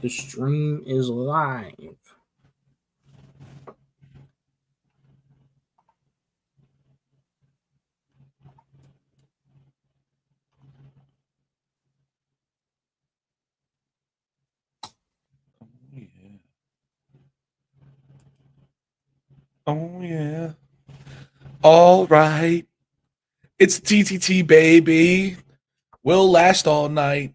The stream is live. Yeah. Oh, yeah. All right. It's TTT, baby. We'll last all night.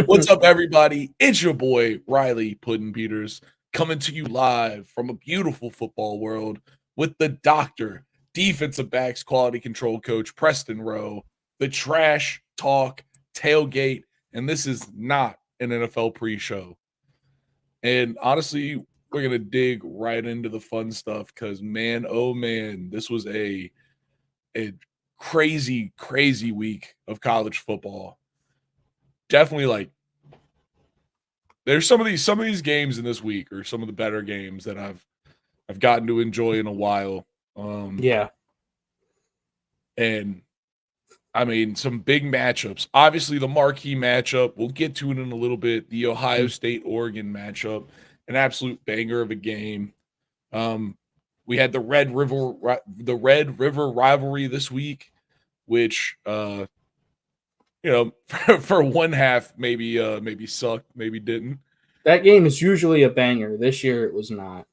What's up, everybody? It's your boy, Riley Puddin Peters, coming to you live from a beautiful football world with the doctor, defensive backs quality control coach, Preston Rowe, the trash talk tailgate, and this is not an NFL pre-show. And honestly, we're gonna dig right into the fun stuff because man, oh man, this was a crazy, crazy week of college football. Definitely like there's some of these games in this week are some of the better games that I've gotten to enjoy in a while. Yeah. And I mean some big matchups. Obviously, the marquee matchup, we'll get to it in a little bit. The Ohio State Oregon matchup, an absolute banger of a game. Um, we had the Red River rivalry this week, which for one half maybe sucked, maybe didn't. That game is usually a banger. This year it was not.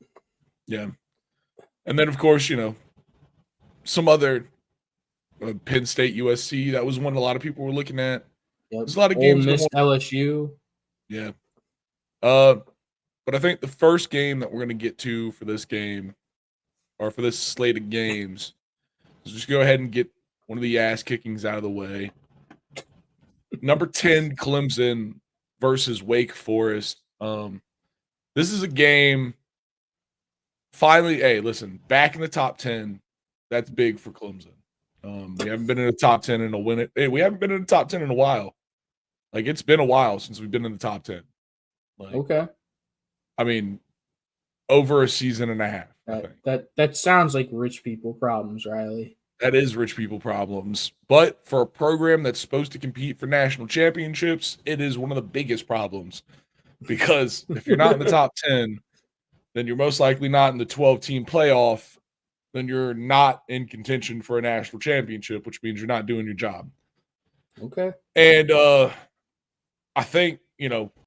Yeah. And then of course, some other Penn State USC, that was one a lot of people were looking at. Yep. There's a lot of Ole games Miss going. LSU. Yeah. But I think the first game that we're going to get to for this game or for this slate of games is just go ahead and get one of the ass kickings out of the way. Number 10 Clemson versus Wake Forest. This is a game finally, hey, listen, back in the top 10. That's big for Clemson. We haven't been in the top 10 in a win it. Hey, we haven't been in the top 10 in a while. Like it's been a while since we've been in the top 10. Like, Okay. I mean, over a season and a half, I think. That sounds like rich people problems, Riley. That is rich people problems. But for a program that's supposed to compete for national championships, it is one of the biggest problems. Because if you're not in the top 10, then you're most likely not in the 12-team playoff. Then you're not in contention for a national championship, which means you're not doing your job. Okay. And I think,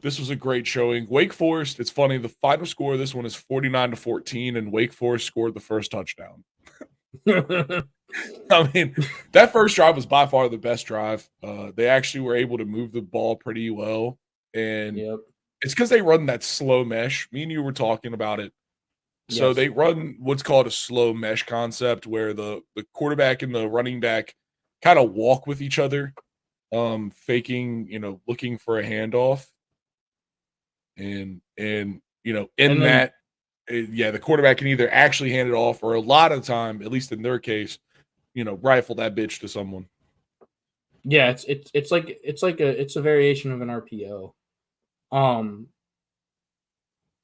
this was a great showing. Wake Forest, it's funny, the final score of this one is 49-14, and Wake Forest scored the first touchdown. I mean, that first drive was by far the best drive. They actually were able to move the ball pretty well. And it's because they run that slow mesh. Me and you were talking about it. So Yes. they run what's called a slow mesh concept where the quarterback and the running back kind of walk with each other, faking, looking for a handoff. And the quarterback can either actually hand it off or a lot of the time, at least in their case, rifle that bitch to someone. Yeah, it's a variation of an RPO. A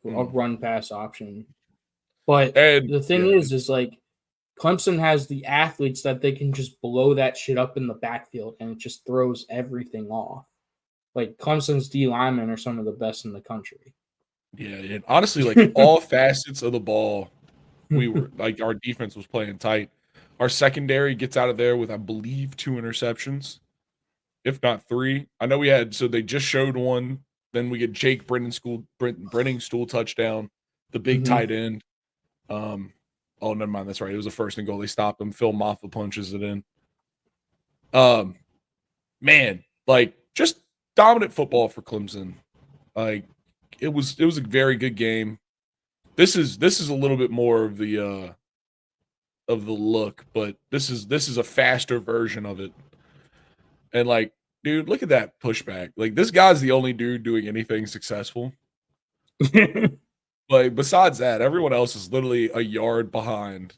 run pass option. But the thing is like Clemson has the athletes that they can just blow that shit up in the backfield and it just throws everything off. Like Clemson's D linemen are some of the best in the country. Yeah, and honestly, like all facets of the ball, we were like our defense was playing tight. Our secondary gets out of there with, I believe, 2 interceptions, if not 3. I know they just showed one. Then we get Jake Brenningstool touchdown, the big tight end. Oh, never mind. That's right. It was a first and goal. They stopped him. Phil Maffa punches it in. Man, like just dominant football for Clemson. Like it was a very good game. This is a little bit more of the look, but this is a faster version of it. And like, dude, look at that pushback. Like this guy's the only dude doing anything successful. Like besides that, everyone else is literally a yard behind.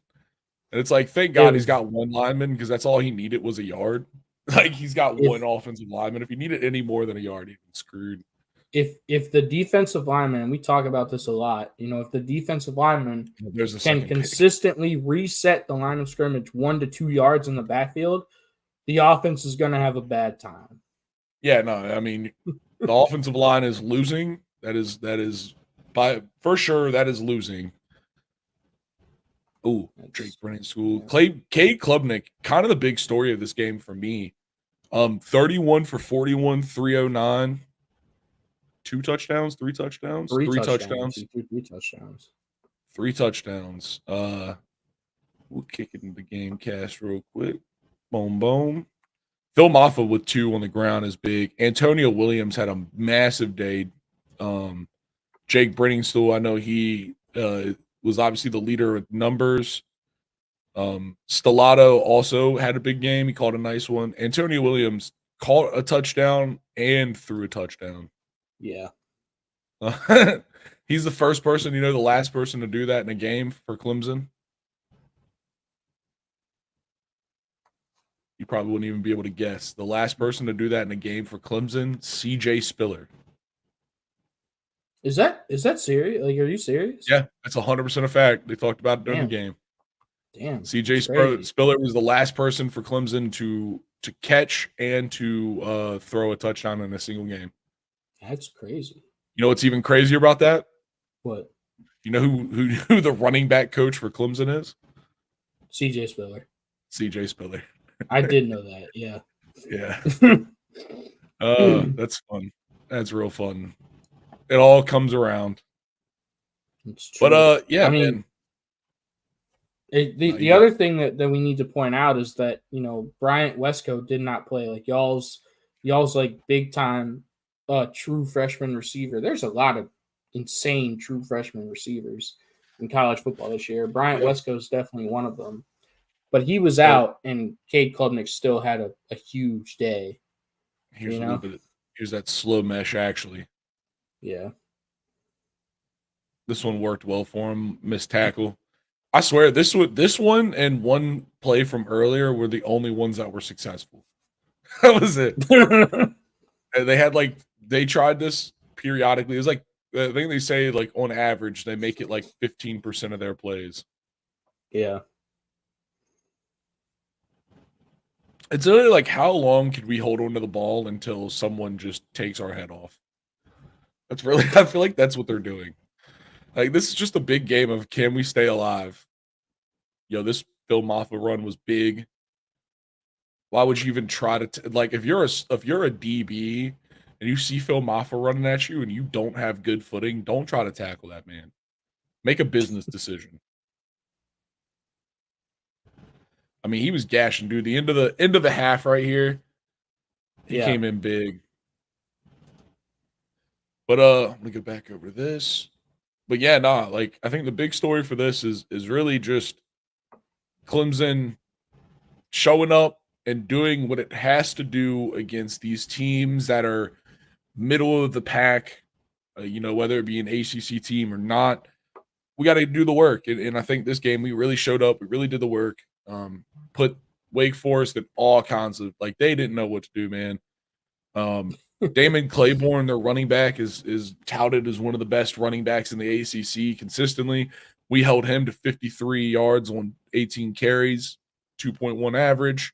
And it's like, thank God he's got one lineman because that's all he needed was a yard. Like he's got one offensive lineman. If he needed any more than a yard, he'd been screwed. If the defensive lineman, and we talk about this a lot, if the defensive lineman can consistently reset the line of scrimmage 1 to 2 yards in the backfield, the offense is going to have a bad time. Yeah, no, I mean, The offensive line is losing. That is by for sure that is losing. Ooh, Drake Brennan School. Yeah. Cade Klubnik, kind of the big story of this game for me. 31 for 41, 309. 2 touchdowns, 3 touchdowns, Three 3 touchdowns. touchdowns. He threw 3 touchdowns. 3 touchdowns. We'll kick it in the game cast real quick. Boom, boom. Phil Maffa with 2 on the ground is big. Antonio Williams had a massive day. Jake Brenningstool, I know he was obviously the leader with numbers. Stellato also had a big game. He caught a nice one. Antonio Williams caught a touchdown and threw a touchdown. Yeah. He's the first person, the last person to do that in a game for Clemson. You probably wouldn't even be able to guess. The last person to do that in a game for Clemson, CJ Spiller. Is that serious? Like, are you serious? Yeah, that's 100% a fact. They talked about it during the game. Damn. CJ Spiller was the last person for Clemson to catch and to throw a touchdown in a single game. That's crazy. You know what's even crazier about that? What? You know who the running back coach for Clemson is? CJ Spiller. CJ Spiller. I did know that. Yeah. Yeah. That's fun. That's real fun. It all comes around. It's true. But yeah, I mean, man. The other thing that we need to point out is that Bryant Westco did not play. Like y'all's like big time true freshman receiver. There's a lot of insane true freshman receivers in college football this year. Bryant Westco is definitely one of them. But he was out, and Cade Klubnik still had a huge day. Here's a little bit. Here's that slow mesh, actually. Yeah. This one worked well for him. Missed tackle. I swear, this one and one play from earlier were the only ones that were successful. That was it. They tried this periodically. It was like, I think they say like on average they make it like 15% of their plays. Yeah. It's really like, how long could we hold on to the ball until someone just takes our head off? That's really, I feel like that's what they're doing. Like, this is just a big game of, can we stay alive? This Phil Maffa run was big. Why would you even try to like, if you're a DB and you see Phil Maffa running at you and you don't have good footing, don't try to tackle that man. Make a business decision. I mean, he was gashing, dude. The end of the half right here, he came in big. But let me go back over this. But yeah, like, I think the big story for this is really just Clemson showing up and doing what it has to do against these teams that are middle of the pack, whether it be an ACC team or not. We got to do the work. And I think this game, we really showed up. We really did the work. Put Wake Forest in all kinds of, like, they didn't know what to do, man. Damon Claiborne, their running back, is touted as one of the best running backs in the ACC consistently. We held him to 53 yards on 18 carries, 2.1 average.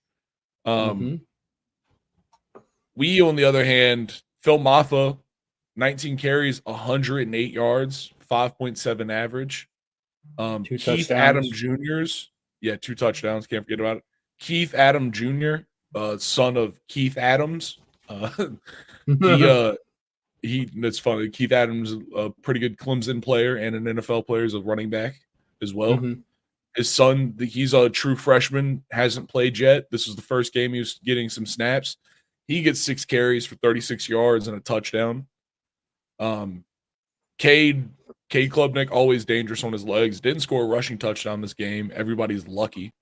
We, on the other hand, Phil Maffa, 19 carries, 108 yards, 5.7 average. Keith Adam Jr.'s, 2 touchdowns. Can't forget about it. Keith Adam Jr., son of Keith Adams. That's funny. Keith Adams, a pretty good Clemson player and an NFL player, is a running back as well. His son, he's a true freshman, hasn't played yet. This was the first game he was getting some snaps. He gets 6 carries for 36 yards and a touchdown. Cade Klubnik, always dangerous on his legs. Didn't score a rushing touchdown this game. Everybody's lucky.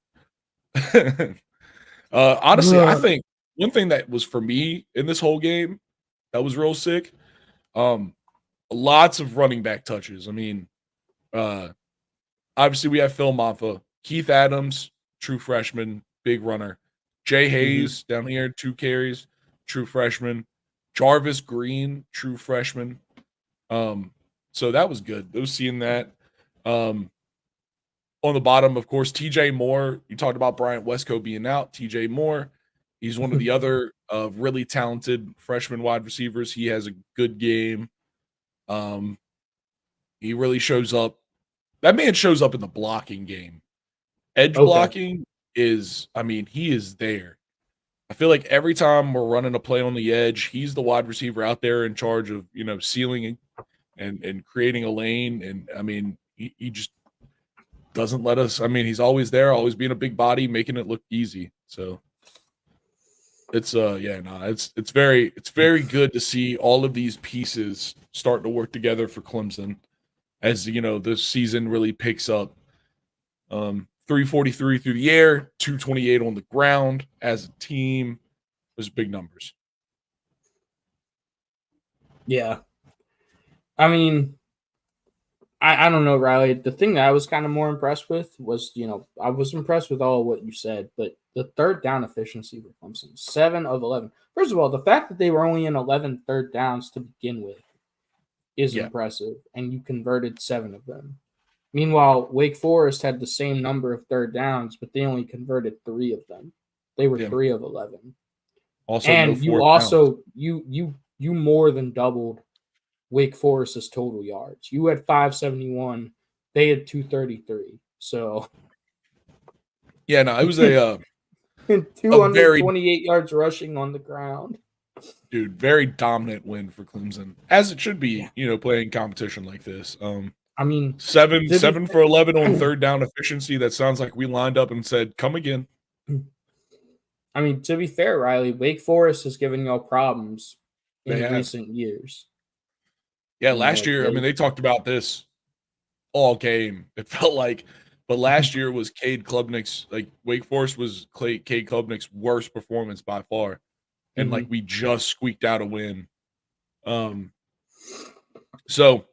Honestly, I think one thing that was for me in this whole game that was real sick, lots of running back touches. I mean, obviously we have Phil Maffa, Keith Adams, true freshman, big runner. Jay Hayes down here, 2 carries, true freshman. Jarvis Green, true freshman. So that was good. Those seeing that. On the bottom, of course, TJ Moore. You talked about Bryant Westco being out. TJ Moore, he's one of the other of really talented freshman wide receivers. He has a good game. He really shows up. That man shows up in the blocking game. Edge blocking is, I mean, he is there. I feel like every time we're running a play on the edge, he's the wide receiver out there in charge of, sealing and creating a lane. And I mean, he just doesn't let us. I mean, he's always there, always being a big body, making it look easy. So it's it's very good to see all of these pieces starting to work together for Clemson as this season really picks up. 343 through the air, 228 on the ground as a team. Those big numbers. Yeah. I mean, I don't know, Riley. The thing that I was kind of more impressed with was, I was impressed with all of what you said, but the third down efficiency for Clemson, 7 of 11. First of all, the fact that they were only in 11 third downs to begin with is impressive, and you converted 7 of them. Meanwhile, Wake Forest had the same number of third downs, but they only converted 3 of them. They were 3 of 11. Also, and you more than doubled Wake Forest's total yards. You had 571. They had 233. So yeah, no, it was a 228 yards rushing on the ground. Dude, very dominant win for Clemson, as it should be. Playing competition like this. I mean, 7 for 11 on third down efficiency. That sounds like we lined up and said, "Come again." I mean, to be fair, Riley, Wake Forest has given y'all problems in recent years. Yeah, last year, I mean, they talked about this all game. It felt like, but last year was Cade Klubnik's, Wake Forest was Cade Klubnik's worst performance by far. And we just squeaked out a win. So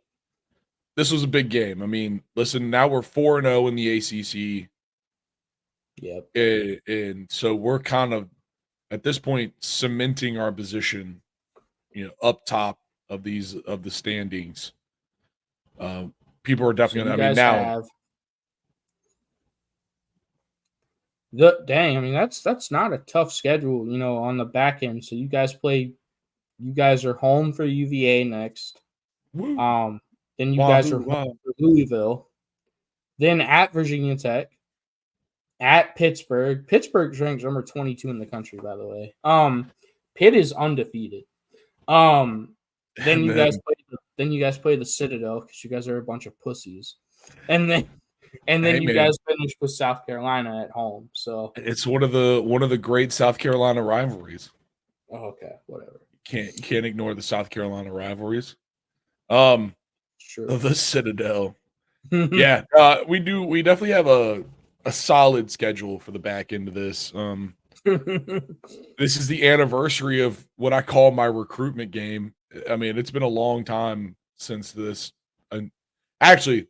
this was a big game. I mean, listen, now we're 4-0 in the ACC. Yep. And so we're kind of at this point cementing our position, up top of the standings. People are definitely going to. I mean, that's not a tough schedule, on the back end. So you guys are home for UVA next. Woo. Then you guys are home for Louisville. Then at Virginia Tech, at Pittsburgh. Pittsburgh ranks number 22 in the country, by the way. Pitt is undefeated. Then you guys play the Citadel because you guys are a bunch of pussies. And then you guys finish with South Carolina at home. So it's one of the great South Carolina rivalries. Oh, okay, whatever. You can't ignore the South Carolina rivalries. Sure. The Citadel. Yeah, we do. We definitely have a solid schedule for the back end of this. This is the anniversary of what I call my recruitment game. I mean, it's been a long time since this. Actually,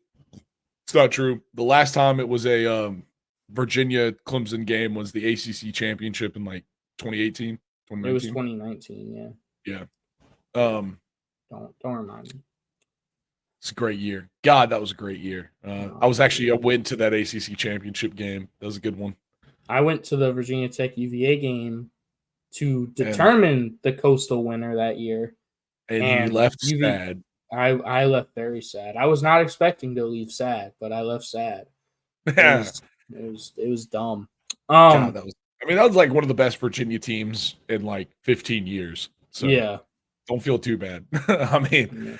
it's not true. The last time it was a Virginia Clemson game was the ACC championship in 2018, 2019. It was 2019, yeah. Don't remind me. It's a great year. God, that was a great year. I went to that ACC championship game. That was a good one. I went to the Virginia Tech UVA game to determine the Coastal winner that year. And you left sad. I left very sad. I was not expecting to leave sad, but I left sad. Yeah. It was dumb. God, that was like one of the best Virginia teams in 15 years. So yeah. Don't feel too bad. I mean,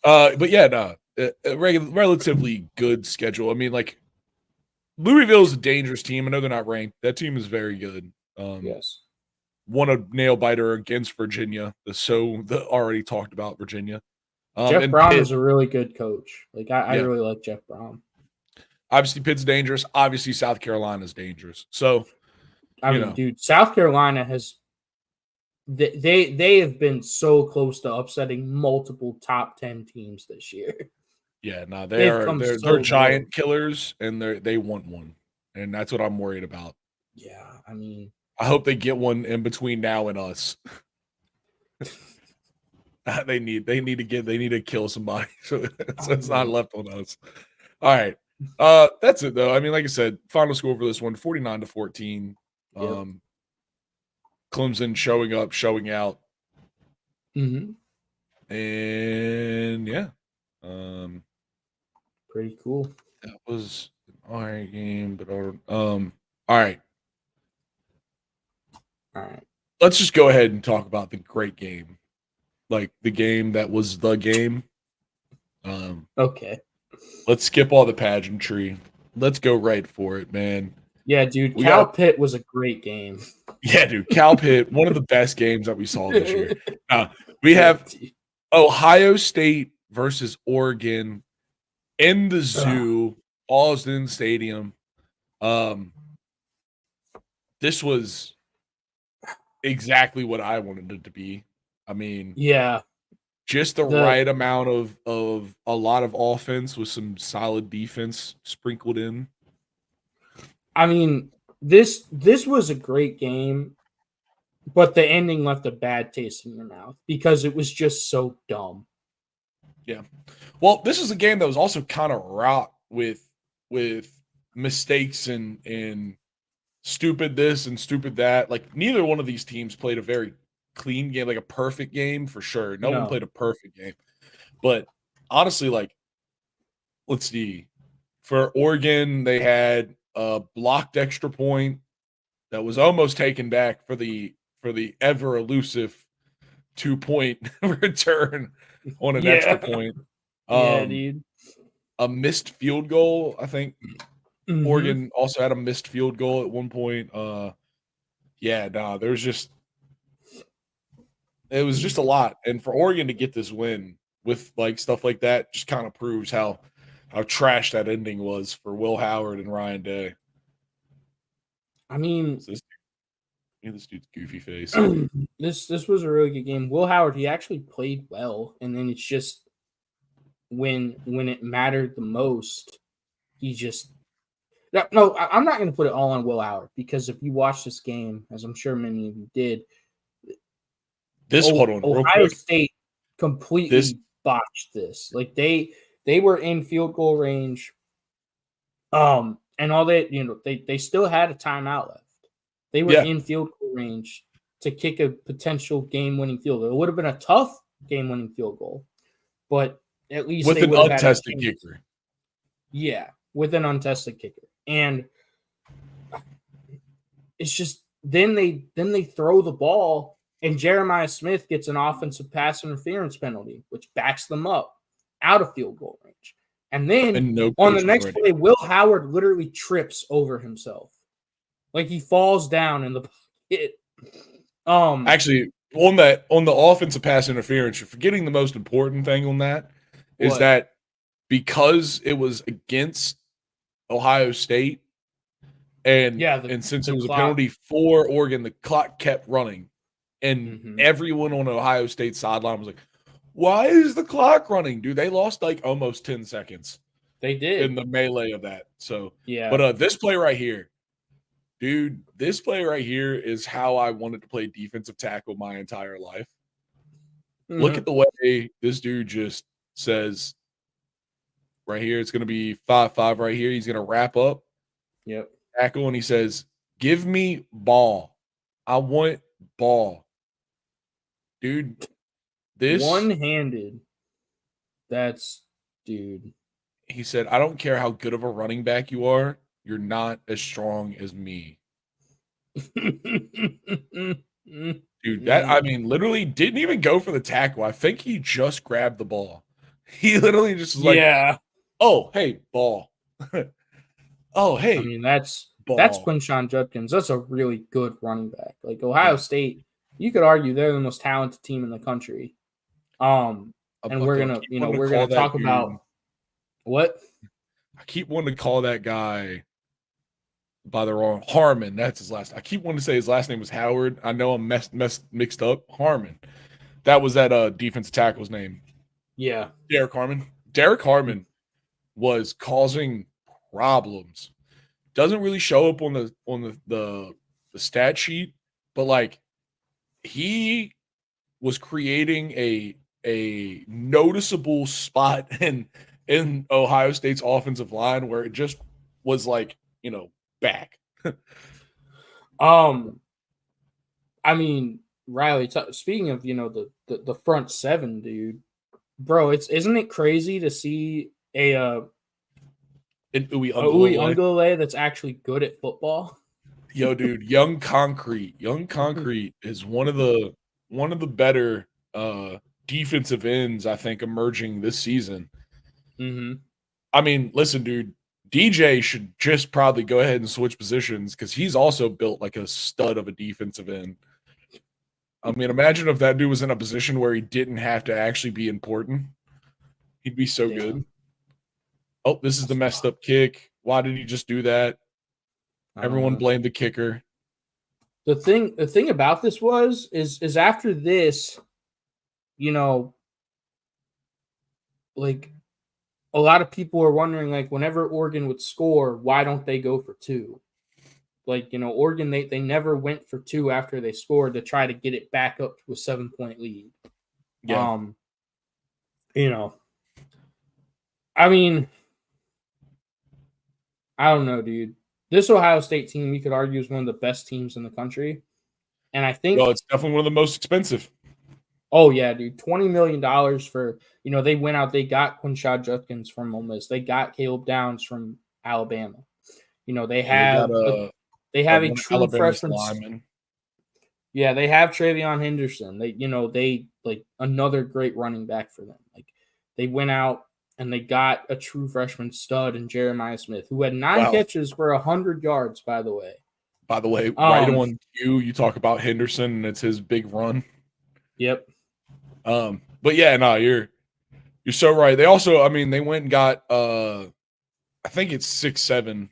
but yeah, no, a relatively good schedule. I mean, Louisville is a dangerous team. I know they're not ranked. That team is very good. Yes. Won a nail biter against Virginia. The already talked about Virginia. Jeff Brown is a really good coach. I really like Jeff Brown. Obviously, Pitt's dangerous. Obviously, South Carolina is dangerous. So, I mean, dude, South Carolina has. They have been so close to upsetting multiple top 10 teams this year. Yeah, no, they're giant killers, and they want one, and that's what I'm worried about. Yeah, I mean, I hope they get one in between now and us. They need to kill somebody, so it's not left on us. All right, that's it though. I mean, like I said, final score for this one, 49-14. Yep. Clemson showing up, showing out. Mm-hmm. And yeah. Pretty cool. That was an alright game, but all right. All right. Let's just go ahead and talk about the great game. Like the game that was the game. Okay. Let's skip all the pageantry. Let's go right for it, man. Yeah, dude. Cal Pitt was a great game. Yeah, dude. Cal Pitt, one of the best games that we saw this year. We have Ohio State versus Oregon in the zoo, Austin Stadium. This was exactly what I wanted it to be. I mean, yeah, just the right amount of a lot of offense with some solid defense sprinkled in. I mean, this was a great game, but the ending left a bad taste in your mouth because it was just so dumb. Yeah. Well, this is a game that was also kind of wrought with mistakes and stupid this and stupid that. Like neither one of these teams played a very clean game, like a perfect game for sure. No one played a perfect game. But honestly, like, let's see. For Oregon, they had a blocked extra point that was almost taken back for the ever elusive 2-point return on an extra point. Yeah, dude. A missed field goal. I think Oregon also had a missed field goal at one point. It was just a lot. And for Oregon to get this win with like stuff like that just kind of proves how trash that ending was for Will Howard and Ryan Day. I mean, this dude's goofy face. This was a really good game. Will Howard, he actually played well, and then it's just when it mattered the most, he just no. I'm not going to put it all on Will Howard because if you watch this game, as I'm sure many of you did, hold on, Ohio State completely botched this. Like they were in field goal range, and all they still had a timeout left. They were in field goal range to kick a potential game-winning field goal. It would have been a tough game-winning field goal, but at least with they an untested kicker. Yeah, with an untested kicker, and it's just then they throw the ball, and Jeremiah Smith gets an offensive pass interference penalty, which backs them up out of field goal range. And then on the next play, Will Howard literally trips over himself. Like he falls down in the pocket. Actually, on the offensive pass interference, you're forgetting the most important thing on that is that because it was against Ohio State and since it was a penalty for Oregon, the clock kept running. And everyone on Ohio State sideline was like, why is the clock running? Dude, they lost like almost 10 seconds. They did. In the melee of that. So, yeah. But this play right here, dude, this play right here is how I wanted to play defensive tackle my entire life. Look at the way this dude just says, right here, it's going to be 5-5 right here. He's going to wrap up. Yep. Tackle, and he says, give me ball. I want ball. Dude, this. One-handed. That's, dude. He said, I don't care how good of a running back you are. You're not as strong as me. Dude, that, I mean, literally didn't even go for the tackle. I think he just grabbed the ball. He literally just was like, oh, hey, ball. Oh, hey. I mean, that's Quinshon Judkins. That's a really good running back. Like Ohio State, you could argue they're the most talented team in the country. And we're gonna talk about what? I keep wanting to call that guy by the wrong Harmon. That's his last. I keep wanting to say his last name was Howard. I know I'm mixed up. Harmon. That was that defensive tackle's name. Yeah. Derek Harmon. Derek Harmon was causing problems. Doesn't really show up on the stat sheet, but like he was creating a noticeable spot in Ohio State's offensive line where it just was like, back. I mean, Riley, speaking of, the front seven, dude, bro, isn't it crazy to see an Uwe Ungalale that's actually good at football? Yo, dude, Young Concrete is one of the better defensive ends, I think, emerging this season. Mm-hmm. I mean, listen, dude, DJ should just probably go ahead and switch positions because he's also built like a stud of a defensive end. I mean, imagine if that dude was in a position where he didn't have to actually be important. He'd be so good. Oh, this is the messed up kick. Why did he just do that? Everyone blamed the kicker. The thing about this is after this, like a lot of people are wondering, like, whenever Oregon would score, why don't they go for two? Like, Oregon, they never went for two after they scored to try to get it back up to a 7-point lead. Yeah. I mean, I don't know, dude. This Ohio State team, you could argue, is one of the best teams in the country. And I think, well, it's definitely one of the most expensive. Oh yeah, dude, $20 million for, they went out, they got Quinshad Judkins from Ole Miss, they got Caleb Downs from Alabama. They have a true freshman lineman. Yeah, they have Travion Henderson. They like another great running back for them. Like they went out and they got a true freshman stud in Jeremiah Smith, who had 9 catches for 100 yards, by the way. Right on cue, you talk about Henderson and it's his big run. Yep. But yeah, no, you're so right. They also, I mean, they went and got I think it's 6'7",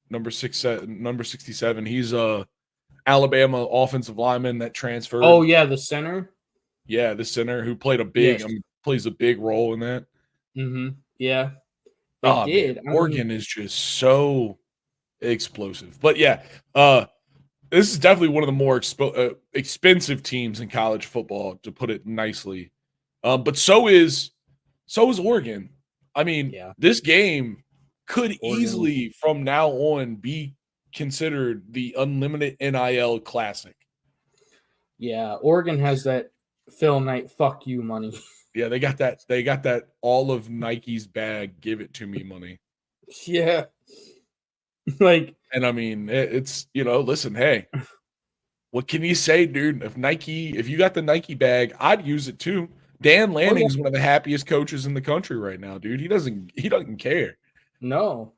number 67. He's Alabama offensive lineman that transferred. Oh yeah, the center. Yeah, the center who played plays a big role in that. Mm-hmm. Yeah. They did. Man, Oregon is just so explosive. But yeah, this is definitely one of the more expensive teams in college football, to put it nicely. But so is Oregon. I mean, this game could easily, from now on, be considered the unlimited NIL classic. Yeah, Oregon has that Phil Knight fuck you money. Yeah, they got that. They got that all of Nike's bag, give it to me money. Yeah. And I mean, it's, listen, hey, what can you say, dude? If you got the Nike bag, I'd use it too. Dan Lanning's one of the happiest coaches in the country right now, dude. He doesn't care. No.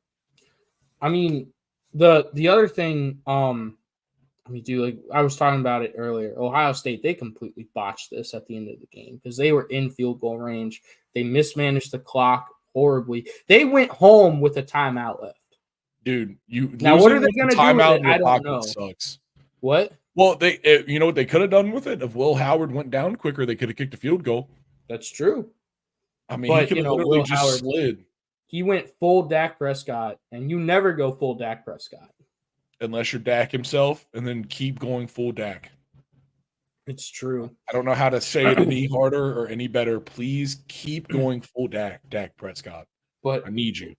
I mean, the other thing, I was talking about it earlier. Ohio State, they completely botched this at the end of the game because they were in field goal range. They mismanaged the clock horribly. They went home with a timeout left. Dude, now what are they going to do with it? I don't know. Sucks. What? Well, you know what they could have done with it? If Will Howard went down quicker, they could have kicked a field goal. That's true. I mean, he could have literally just slid. He went full Dak Prescott, and you never go full Dak Prescott. Unless you're Dak himself, and then keep going full Dak. It's true. I don't know how to say it any harder or any better. Please keep going full Dak Prescott. But I need you.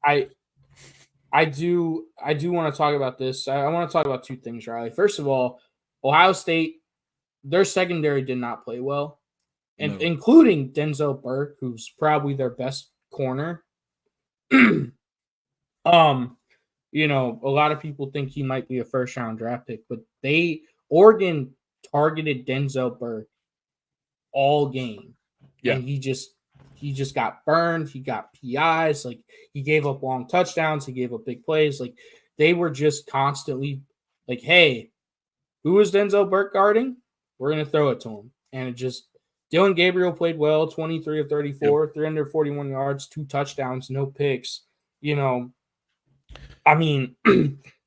I do want to talk about this. I want to talk about 2 things, Riley. First of all, Ohio State, their secondary did not play well, and including Denzel Burke, who's probably their best corner. A lot of people think he might be a first-round draft pick, but Oregon targeted Denzel Burke all game. Yeah. And he just got burned. He got PIs. Like, he gave up long touchdowns. He gave up big plays. Like, they were just constantly like, hey, who is Denzel Burke guarding? We're going to throw it to him. And Dylan Gabriel played well, 23 of 34, 341 yards, 2 touchdowns, no picks. I mean,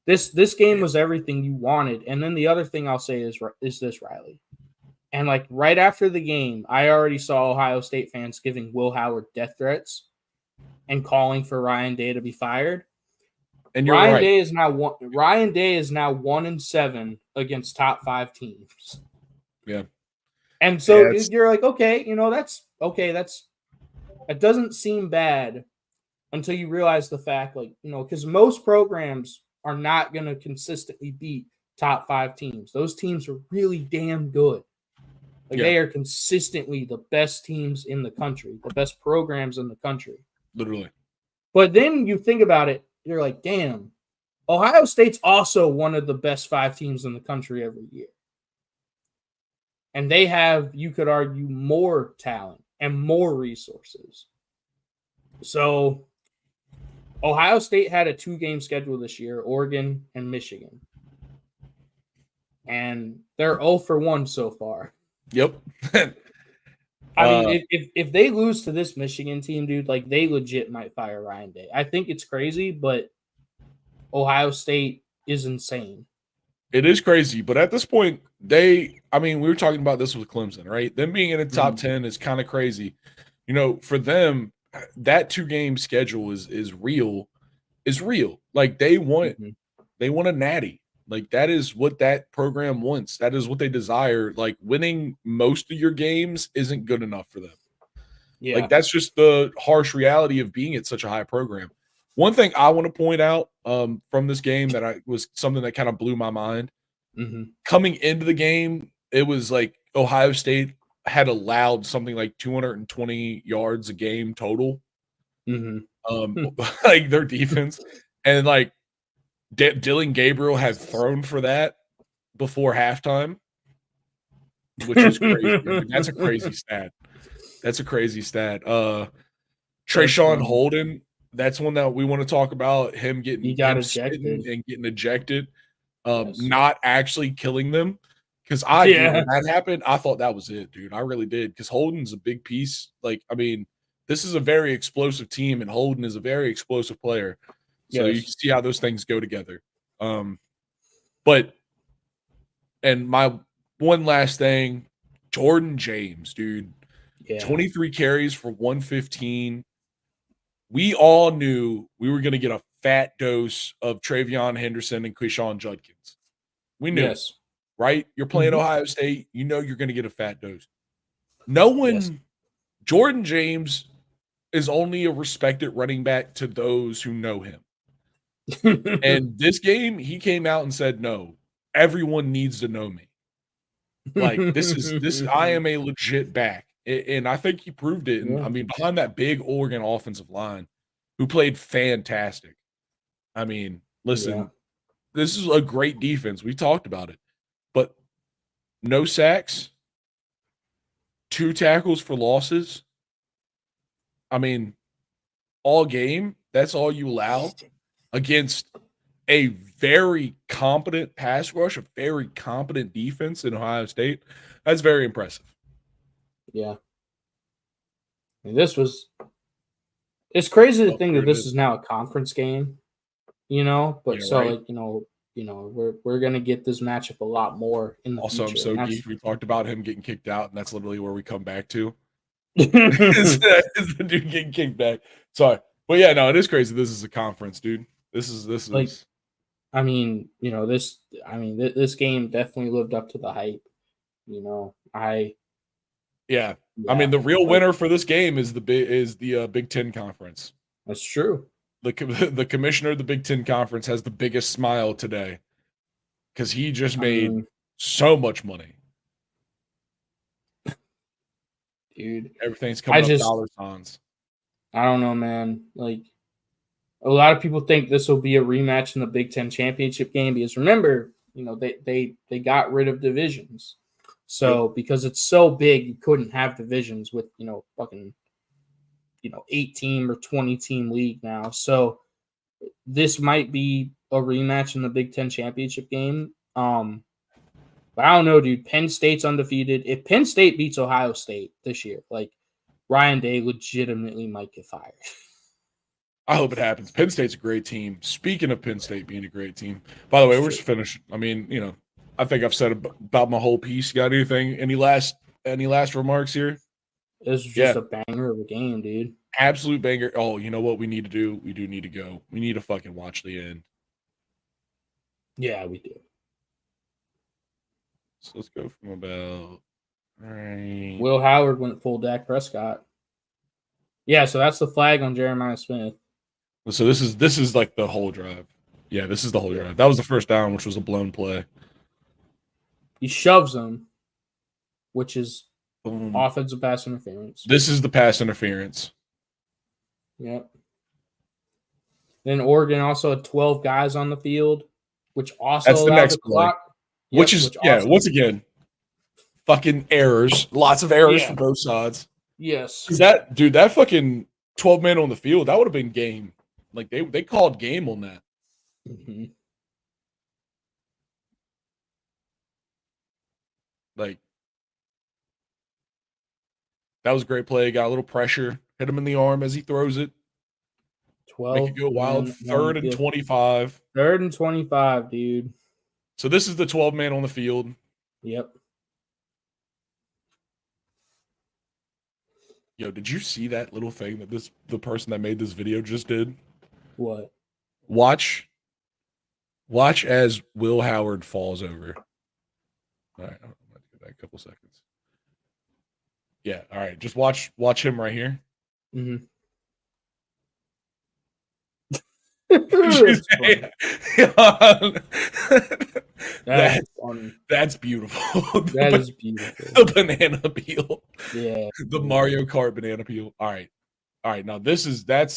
this game was everything you wanted. And then the other thing I'll say is this, Riley. And like right after the game, I already saw Ohio State fans giving Will Howard death threats and calling for Ryan Day to be fired. And Ryan Day is now 1-7 against top 5 teams. Yeah. And so you're like, okay, that's okay. That doesn't seem bad until you realize the fact, like, because most programs are not going to consistently beat top 5 teams. Those teams are really damn good. Like they are consistently the best teams in the country, the best programs in the country. Literally. But then you think about it, you're like, damn, Ohio State's also one of the best 5 teams in the country every year. And they have, you could argue, more talent and more resources. So Ohio State had a 2-game schedule this year, Oregon and Michigan. And they're 0 for 1 so far. Yep. I mean, if they lose to this Michigan team, dude, like they legit might fire Ryan Day. I think it's crazy, but Ohio State is insane. It is crazy, but at this point, we were talking about this with Clemson, right? Them being in the top 10 is kind of crazy. You know, for them, that 2-game schedule is real. Like they want a natty. Like that is what that program wants. That is what they desire. Like winning most of your games isn't good enough for them. Yeah. Like that's just the harsh reality of being at such a high program. One thing I want to point out from this game that was something that kind of blew my mind. Coming into the game, it was like Ohio State had allowed something like 220 yards a game total. Like their defense, and like Dylan Gabriel had thrown for that before halftime, which is crazy. I mean, that's a crazy stat. Trayshawn Holden, that's one that we want to talk about. Him getting ejected and getting ejected, not actually killing them. Because when that happened, I thought that was it, dude. I really did. Because Holden's a big piece. Like, I mean, this is a very explosive team, and Holden is a very explosive player. So you can see how those things go together. But my one last thing, Jordan James, dude. 23 carries for 115. We all knew we were going to get a fat dose of Travion Henderson and Quishon Judkins. We knew, right? You're playing Ohio State. You know you're going to get a fat dose. Jordan James is only a respected running back to those who know him. And this game, he came out and said, no, everyone needs to know me. Like, I am a legit back. And I think he proved it. And I mean, behind that big Oregon offensive line, who played fantastic. I mean, listen, this is a great defense. We talked about it. But no sacks, 2 tackles for losses. I mean, all game, that's all you allow against a very competent pass rush, a very competent defense in Ohio State. That's very impressive. Yeah. And it's crazy to think that this is now a conference game, you know, but like, we're going to get this matchup a lot more in the future. I'm so geeked. We talked about him getting kicked out, and that's literally where we come back to. is the dude getting kicked back. Sorry. But yeah, no, it is crazy. This is a conference, dude. This is like, I mean, this game definitely lived up to the hype. I mean, the real winner for this game is the Big Ten Conference. That's true. The commissioner of the Big Ten Conference has the biggest smile today because he just made so much money. Dude, everything's coming up dollar signs. I don't know, man. Like, a lot of people think this will be a rematch in the Big Ten championship game because remember, they got rid of divisions. So because it's so big, you couldn't have divisions with, fucking, 8-team or 20-team league now. So this might be a rematch in the Big Ten championship game. But I don't know, dude. Penn State's undefeated. If Penn State beats Ohio State this year, like, Ryan Day legitimately might get fired. I hope it happens. Penn State's a great team. Speaking of Penn State being a great team, by the way, we're just finished. I mean, I think I've said about my whole piece. Got anything? Any last remarks here? This was just a banger of a game, dude. Absolute banger. Oh, you know what we need to do? We do need to go. We need to fucking watch the end. Yeah, we do. So let's go from about. All right. Will Howard went full Dak Prescott. Yeah, so that's the flag on Jeremiah Smith. So this is like the whole drive. Yeah, this is the whole drive. That was the first down, which was a blown play. He shoves him, which is Boom. offensive pass interference. This is the pass interference. Yep. Then Oregon also had 12 guys on the field, which also That's the allowed next the clock. Yep, which is, once again, fucking errors. Lots of errors from both sides. Yes. That fucking 12 man on the field, that would have been game. Like they called game on that. Mm-hmm. Like that was a great play. Got a little pressure, hit him in the arm as he throws it. 12. Make it go wild. 3rd and 25. 3rd and 25, dude. So this is the 12 man on the field. Yep. Yo, did you see that little thing that the person that made this video just did? What? Watch as Will Howard falls over. All right, I'm gonna give that a couple seconds. Yeah, all right. Just watch him right here. Mm-hmm. That's funny. That's beautiful. That is beautiful. The banana peel. Yeah. The Mario Kart banana peel. All right. Now that's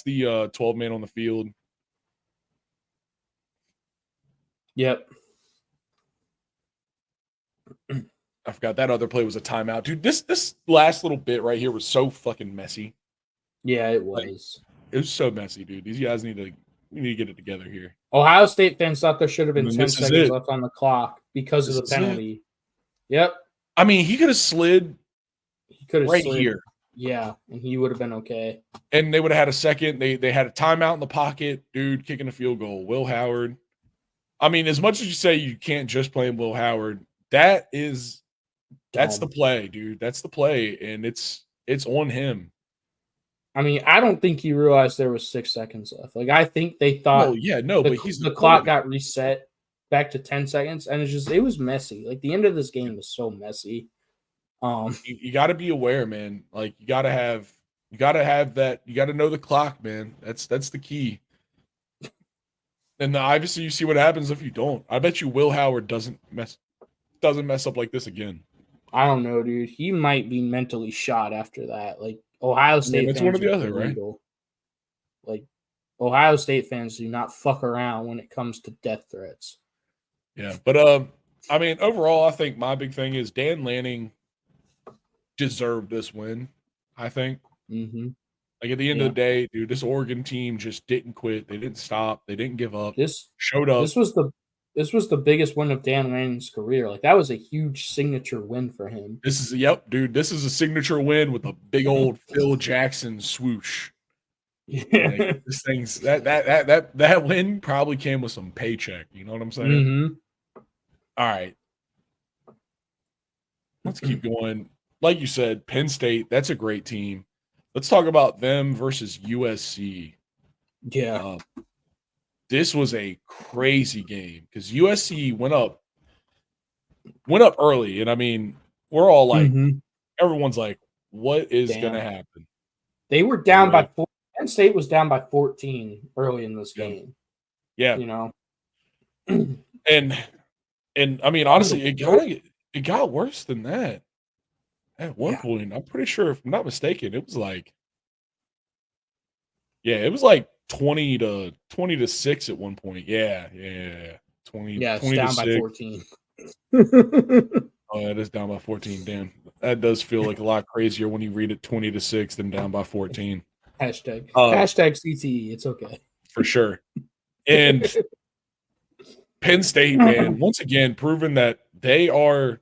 the 12 man on the field. Yep. I forgot that other play was a timeout. Dude, this last little bit right here was so fucking messy. Yeah, it was. It was so messy, dude. These guys need to get it together here. Ohio State fans thought there should have been 10 seconds left on the clock because of the penalty. Yep. I mean, he could have slid. He could have right slid here. Yeah, and he would have been okay. And they would have had a second. They had a timeout in the pocket. Dude kicking a field goal. Will Howard. I mean, as much as you say you can't just play Will Howard, that's the play, dude. That's the play, and it's on him. I mean, I don't think he realized there was 6 seconds left. Like, I think they thought but the clock got reset back to 10 seconds, and it was messy. Like, the end of this game was so messy. You got to be aware, man. Like, you got to have that. You got to know the clock, man. That's the key. And obviously, you see what happens if you don't. I bet you Will Howard doesn't mess up like this again. I don't know, dude. He might be mentally shot after that. Like, Ohio State fans, it's one or the other, right? Like, Ohio State fans do not fuck around when it comes to death threats. Yeah, but I mean, overall, I think my big thing is Dan Lanning deserved this win. I think. Mm-hmm. Like at the end of the day, dude, this Oregon team just didn't quit. They didn't stop. They didn't give up. Showed up. This was the biggest win of Dan Lanning's career. Like, that was a huge signature win for him. Dude. This is a signature win with a big old Phil Jackson swoosh. Like, this thing's that win probably came with some paycheck. You know what I'm saying? Mm-hmm. All right, let's keep going. Like you said, Penn State. That's a great team. Let's talk about them versus USC. Yeah. This was a crazy game because USC went up early, and I mean, we're all like, everyone's like, what is going to happen? They were down by 4. Penn State was down by 14 early in this game. Yeah, you know, and I mean, honestly, it got worse than that. At one point, I'm pretty sure, if I'm not mistaken, it was like, it was like 20 to 6 at one point. Yeah. 20 it's down by 14. Oh, it is down by 14. Damn. That does feel like a lot crazier when you read it 20 to 6 than down by 14. Hashtag CTE. It's okay. For sure. And Penn State, man, once again, proven that they are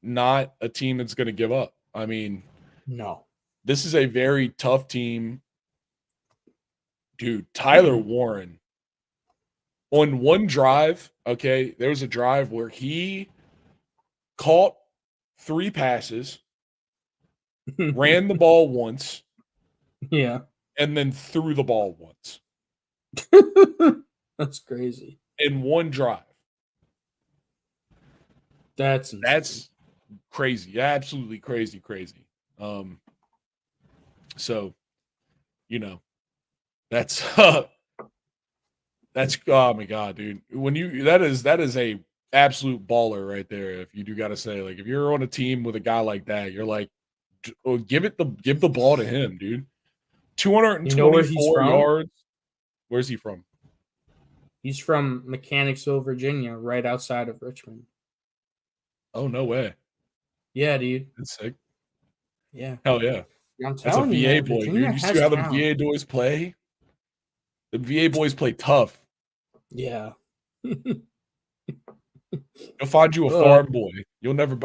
not a team that's going to give up. I mean, no. This is a very tough team. Dude, Tyler Warren, on one drive, okay, there was a drive where he caught 3 passes, ran the ball once, and then threw the ball once. That's crazy. In one drive. That's crazy. Absolutely crazy. So, you know, that's oh my God, dude. When that is a absolute baller right there. If you do got to say, like, if you're on a team with a guy like that, you're like, give the ball to him, dude. You know where he's 224 from? yards. Where's he from? He's from Mechanicsville, Virginia, right outside of Richmond. Oh, no way. Yeah, dude. That's sick. Yeah. Hell yeah. I'm That's a telling you, VA man, boy, Virginia dude. You see has how the talent. VA boys play? The VA boys play tough. Yeah. You'll find you a farm boy. You'll never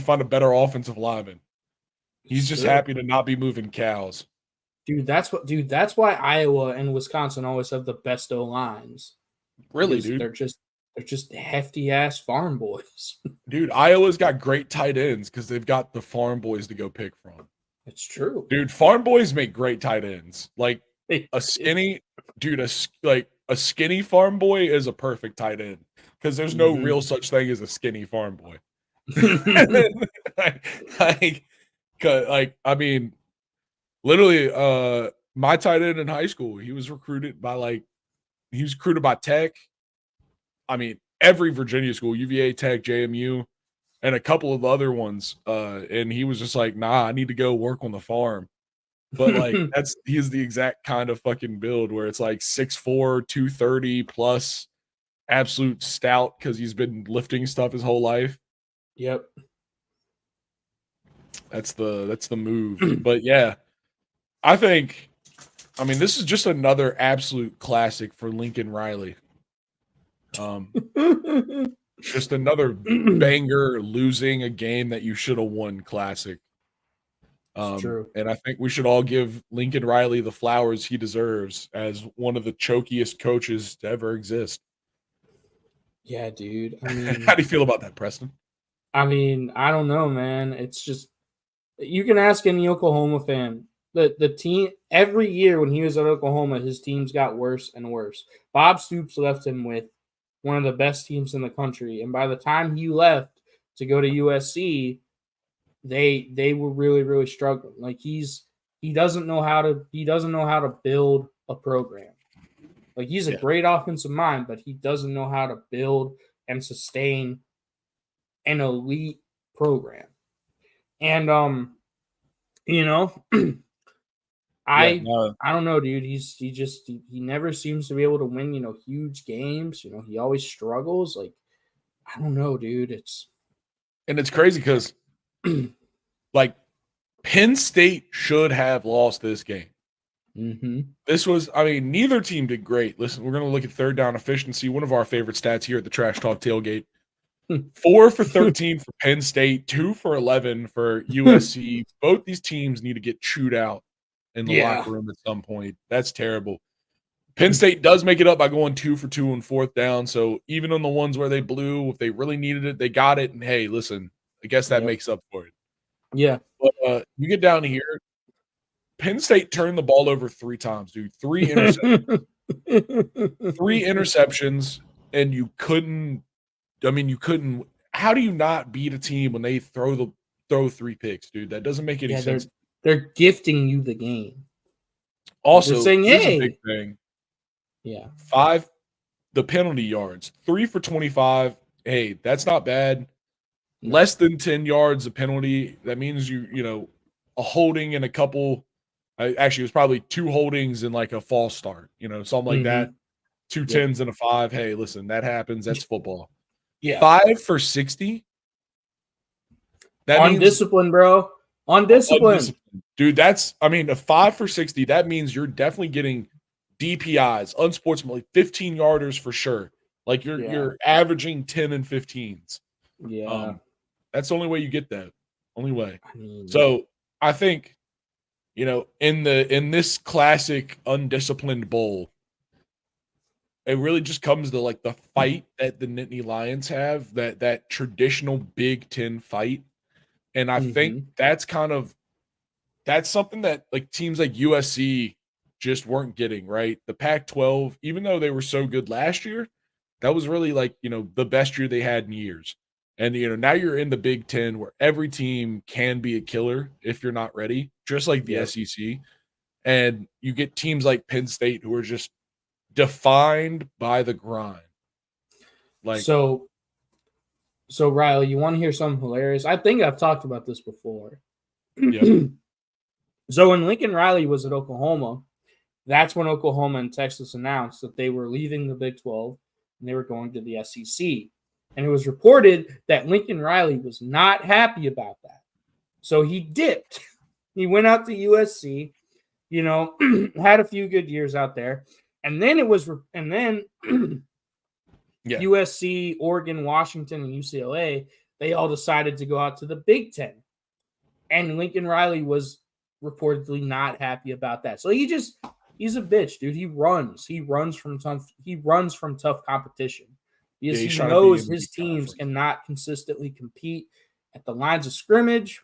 find a better offensive lineman. He's just happy to not be moving cows. Dude, that's why Iowa and Wisconsin always have the best O lines. Really, dude. They're just hefty ass farm boys. Dude, Iowa's got great tight ends because they've got the farm boys to go pick from. It's true. Dude, farm boys make great tight ends. Like a skinny dude, a skinny farm boy is a perfect tight end because there's no real such thing as a skinny farm boy. I mean, literally, my tight end in high school, he was recruited by Tech. I mean, every Virginia school, UVA, Tech, JMU, and a couple of other ones. And he was just like, nah, I need to go work on the farm. But like he's the exact kind of fucking build where it's like 6'4", 230 plus, absolute stout because he's been lifting stuff his whole life. Yep. That's the move. But yeah, I mean, this is just another absolute classic for Lincoln Riley. Just another banger losing a game that you should have won classic. True. And I think we should all give Lincoln Riley the flowers he deserves as one of the chokiest coaches to ever exist. Yeah, dude. I mean, how do you feel about that, Preston? I mean, I don't know, man. It's just you can ask any Oklahoma fan. The team every year when he was at Oklahoma, his teams got worse and worse. Bob Stoops left him with one of the best teams in the country, and by the time he left to go to USC, they were really struggling. Like he doesn't know how to build a program. Like he's a great offensive mind, but he doesn't know how to build and sustain an elite program. And I don't know, dude. He never seems to be able to win, huge games. He always struggles. Like, I don't know, dude. It's crazy because like Penn State should have lost this game. This was, I mean, neither team did great. Listen, we're going to look at third down efficiency, one of our favorite stats here at the Trash Talk Tailgate. 4 for 13 for Penn State, 2 for 11 for USC. Both these teams need to get chewed out in the locker room at some point. That's terrible. Penn State does make it up by going 2 for 2 on fourth down. So even on the ones where they blew, if they really needed it, they got it. And hey, listen, I guess that makes up for it. Yeah. But you get down here, Penn State turned the ball over 3 times, dude. 3 interceptions. 3 interceptions, and you couldn't. How do you not beat a team when they throw 3 picks, dude? That doesn't make any sense. They're gifting you the game. Also, they're saying, here's a big thing. Yeah. 5, the penalty yards. 3 for 25. Hey, that's not bad. No. Less than 10 yards of penalty. That means a holding and a couple. Actually, it was probably 2 holdings and like a false start. Something like that. 2 10s and a 5. Hey, listen, that happens. That's football. Yeah. 5 for 60. That means discipline, bro. On discipline. Dude, that's, a 5 for 60. That means you're definitely getting DPIs, unsportsmanlike, 15-yarders for sure. Like you're averaging 10 and 15s. Yeah. That's the only way you get that. Only way. So I think, in this classic undisciplined bowl, it really just comes to like the fight that the Nittany Lions have, that traditional Big Ten fight. And I think that's something that like teams like USC just weren't getting, right? The Pac-12, even though they were so good last year, that was really like, the best year they had in years. And, now you're in the Big Ten where every team can be a killer if you're not ready, just like the SEC. And you get teams like Penn State who are just defined by the grind. So So Riley, you want to hear something hilarious? I think I've talked about this before. Yeah. So when Lincoln Riley was at Oklahoma, that's when Oklahoma and Texas announced that they were leaving the Big 12 and they were going to the SEC. And it was reported that Lincoln Riley was not happy about that. So he dipped. He went out to USC, had a few good years out there. And then USC, Oregon, Washington, and UCLA, they all decided to go out to the Big Ten. And Lincoln Riley was reportedly not happy about that. So he's a bitch, dude. He runs from tough competition because he knows his teams cannot consistently compete at the lines of scrimmage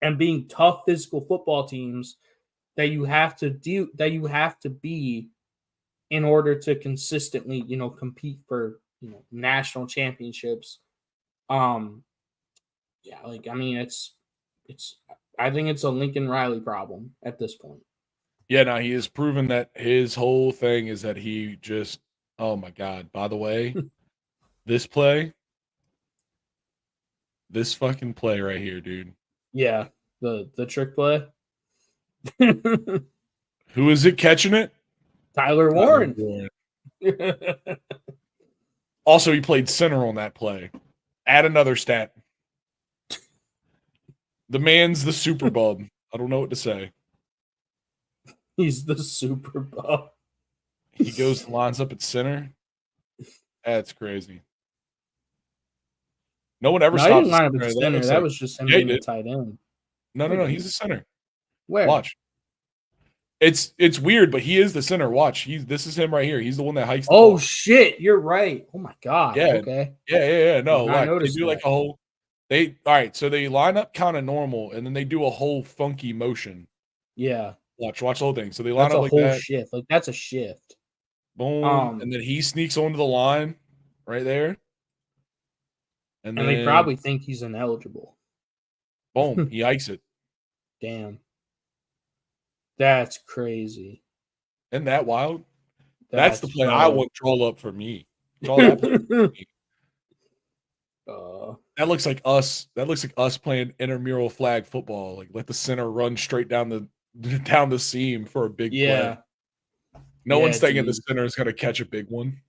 and being tough physical football teams that you have to be in order to consistently, compete for, national championships. Yeah, I think it's a Lincoln Riley problem at this point. Yeah, no, he has proven that his whole thing is that he just, oh my God, by the way, this fucking play right here, dude. Yeah, the trick play. Who is it catching it? Tyler Warren. Also, he played center on that play. Add another stat. The man's the super bub. I don't know what to say. He's the super bub. He goes and lines up at center. That's crazy. No one ever stops. He didn't line up at center. That was just him being a tight end. No. He's a center. Where? Watch. It's weird, but he is the center. Watch. This is him right here. He's the one that hikes the ball. Shit, you're right. Oh my God. Yeah. Okay. Yeah. No, like they do like a whole. All right. So they line up kind of normal, and then they do a whole funky motion. Yeah. Watch the whole thing. So they line up like that. That's a whole shift. Like that's a shift. Boom. And then he sneaks onto the line right there. And then they probably think he's ineligible. Boom. He hikes it. Damn. That's crazy. Isn't that wild? That's the play I want draw up for me. Draw that play for me. That looks like us. That looks like us playing intramural flag football. Like let the center run straight down the seam for a big play. No one's thinking the center is going to catch a big one.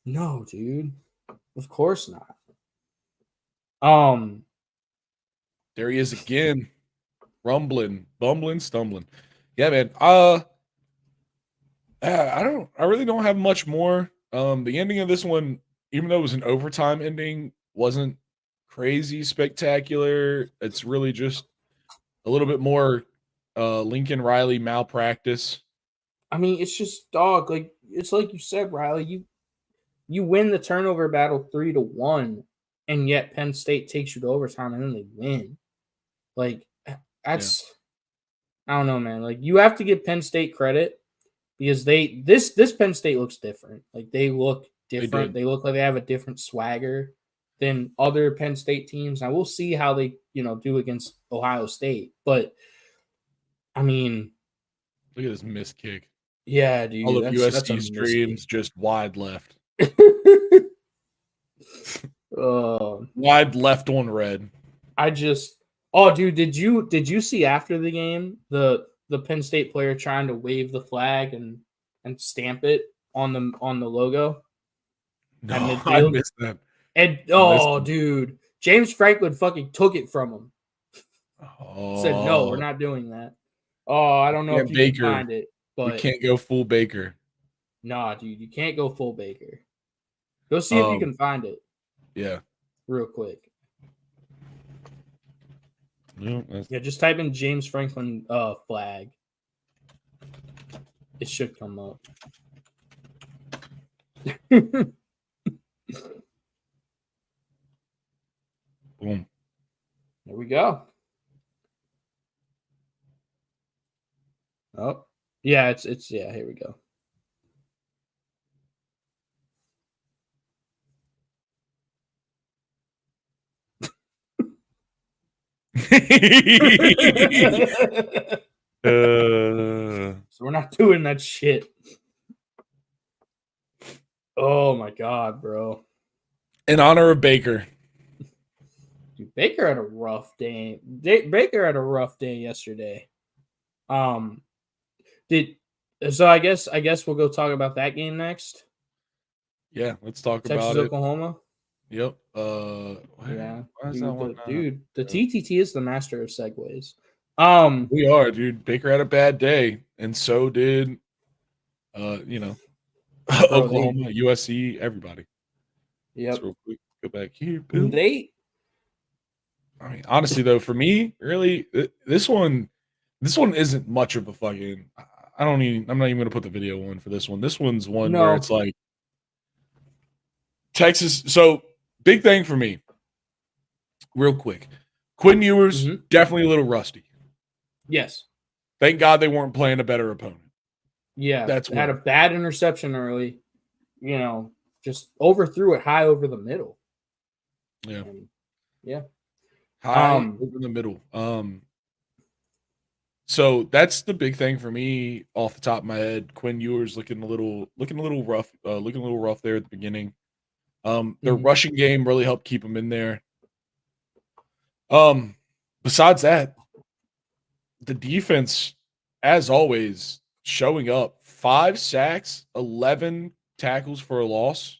No, dude. Of course not. There he is again. Rumbling, bumbling, stumbling. Yeah, man. I really don't have much more. The ending of this one, even though it was an overtime ending, wasn't crazy spectacular. It's really just a little bit more Lincoln Riley malpractice. I mean, it's just dog. Like it's like you said, Riley. You win the turnover battle 3-1, and yet Penn State takes you to overtime and then they win. Like that's I don't know, man. Like you have to give Penn State credit because this Penn State looks different. Like they look different. They look like they have a different swagger than other Penn State teams. Now we'll see how they, do against Ohio State. But I mean, look at this missed kick. Yeah, dude. All of USC's dreams just wide left. Wide left on red. Dude, did you see after the game the Penn State player trying to wave the flag and stamp it on the logo? No, I missed that. And dude, James Franklin fucking took it from him. Said no, we're not doing that. I don't know if you can find it, but we can't go full Baker. Nah, dude, you can't go full Baker. Go see if you can find it. Yeah, real quick. Yeah, just type in James Franklin flag. It should come up. Boom. There we go. Oh, yeah, it's here we go. So we're not doing that shit. Oh my god, bro. In honor of Baker. Dude, Baker had a rough day. Baker had a rough day yesterday. So I guess we'll go talk about that game next. Yeah, let's talk Texas, about it. Oklahoma. Yep. Yeah, why is that one? The TTT is the master of segues. We are, dude. Baker had a bad day, and so did, bro, Oklahoma, USC, everybody. Yep. So real quick, go back here. Boom. I mean, honestly, though, for me, really, this one isn't much of a fucking. I'm not even gonna put the video on for this one. This one's one where it's like Texas. So big thing for me, real quick. Quinn Ewers definitely a little rusty. Yes. Thank God they weren't playing a better opponent. Yeah, had a bad interception early. Just overthrew it high over the middle. Yeah. Yeah. High over the middle. So that's the big thing for me off the top of my head. Quinn Ewers looking a little rough there at the beginning. Their rushing game really helped keep him in there. Besides that, the defense, as always, showing up. 5 sacks, 11 tackles for a loss.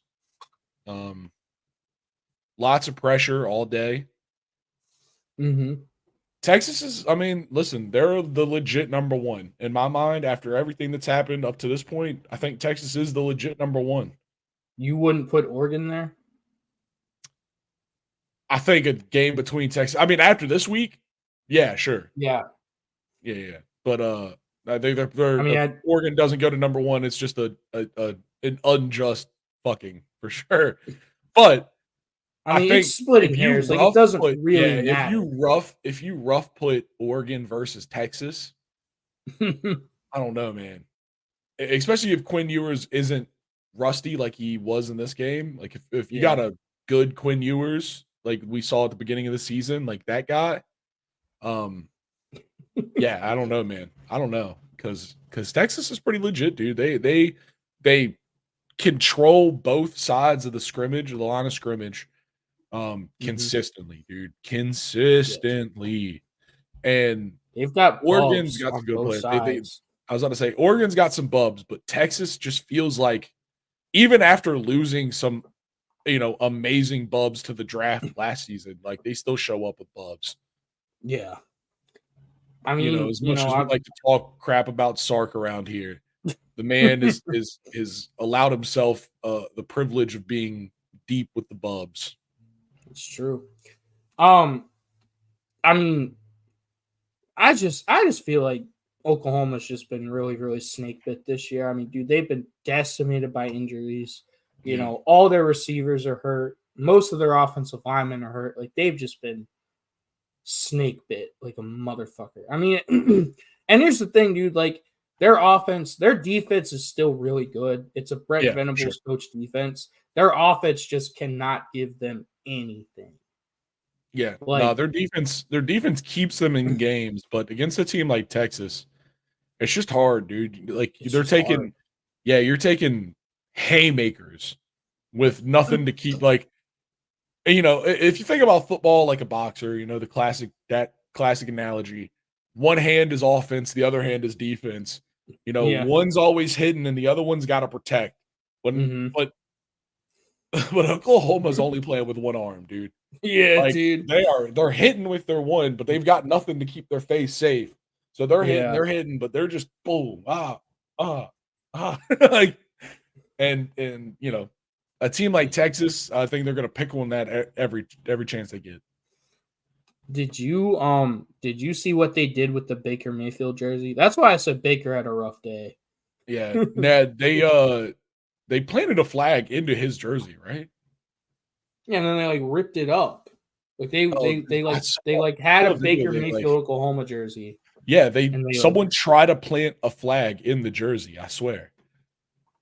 Lots of pressure all day. Texas is, listen, they're the legit number one. In my mind, after everything that's happened up to this point, I think Texas is the legit number one. You wouldn't put Oregon there? I think a game between Texas. After this week, yeah, sure. Yeah. But I think if Oregon doesn't go to number one, it's just an unjust fucking for sure. But I think it's splitting hairs. Like, it doesn't really matter. If you rough put Oregon versus Texas, I don't know, man. Especially if Quinn Ewers isn't rusty like he was in this game. Like if you got a good Quinn Ewers, like we saw at the beginning of the season, like that guy. Yeah, I don't know, man. I don't know because Texas is pretty legit, dude. They control both sides of the line of scrimmage. Consistently, dude. Consistently. And they've got Oregon's got some good players. I was about to say Oregon's got some bubs, but Texas just feels like even after losing some, amazing bubs to the draft last season, like they still show up with bubs. Yeah. As much as we like to talk crap about Sark around here, the man is allowed himself the privilege of being deep with the bubs. It's true. I just feel like Oklahoma's just been really, really snake bit this year. Dude, they've been decimated by injuries. All their receivers are hurt. Most of their offensive linemen are hurt. Like, they've just been snake bit like a motherfucker. And here's the thing, dude. Like, their defense is still really good. It's a Brett Venables coach defense. Their offense just cannot give them anything. Yeah, no, their defense keeps them in games, but against a team like Texas, it's just hard, dude. Like you're taking haymakers with nothing to keep. Like, if you think about football like a boxer, the classic analogy, one hand is offense, the other hand is defense. One's always hidden and the other one's got to protect. But Oklahoma's only playing with one arm, dude. Yeah, dude. They're hitting with their one, but they've got nothing to keep their face safe. So they're hitting, but they're just boom, like, and a team like Texas, I think they're gonna pickle on that every chance they get. Did you see what they did with the Baker Mayfield jersey? That's why I said Baker had a rough day. Yeah, Ned, they planted a flag into his jersey, right? Yeah, and then they ripped it up. Like they had a Baker Mayfield Oklahoma jersey. Yeah, someone tried to plant a flag in the jersey, I swear.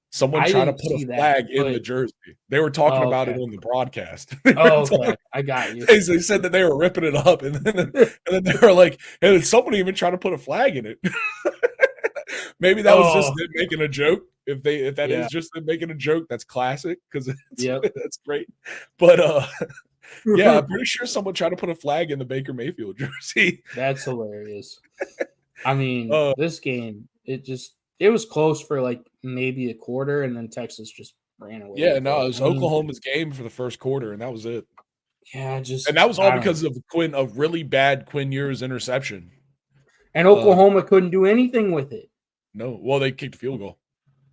Someone tried to put a flag in the jersey. They were talking about it on the broadcast. Okay. I got you. They said that they were ripping it up, and then they were like, "And someone even tried to put a flag in it." Maybe that was just them making a joke. If that is just them making a joke, that's classic because that's great. But yeah, I'm pretty sure someone tried to put a flag in the Baker Mayfield jersey. That's hilarious. I mean, this game, it was close for like maybe a quarter, and then Texas just ran away. Yeah, no, it was Oklahoma's game for the first quarter, and that was it. Yeah, and that was all because of a really bad Quinn Ewers interception. And Oklahoma couldn't do anything with it. No, well, they kicked a field goal.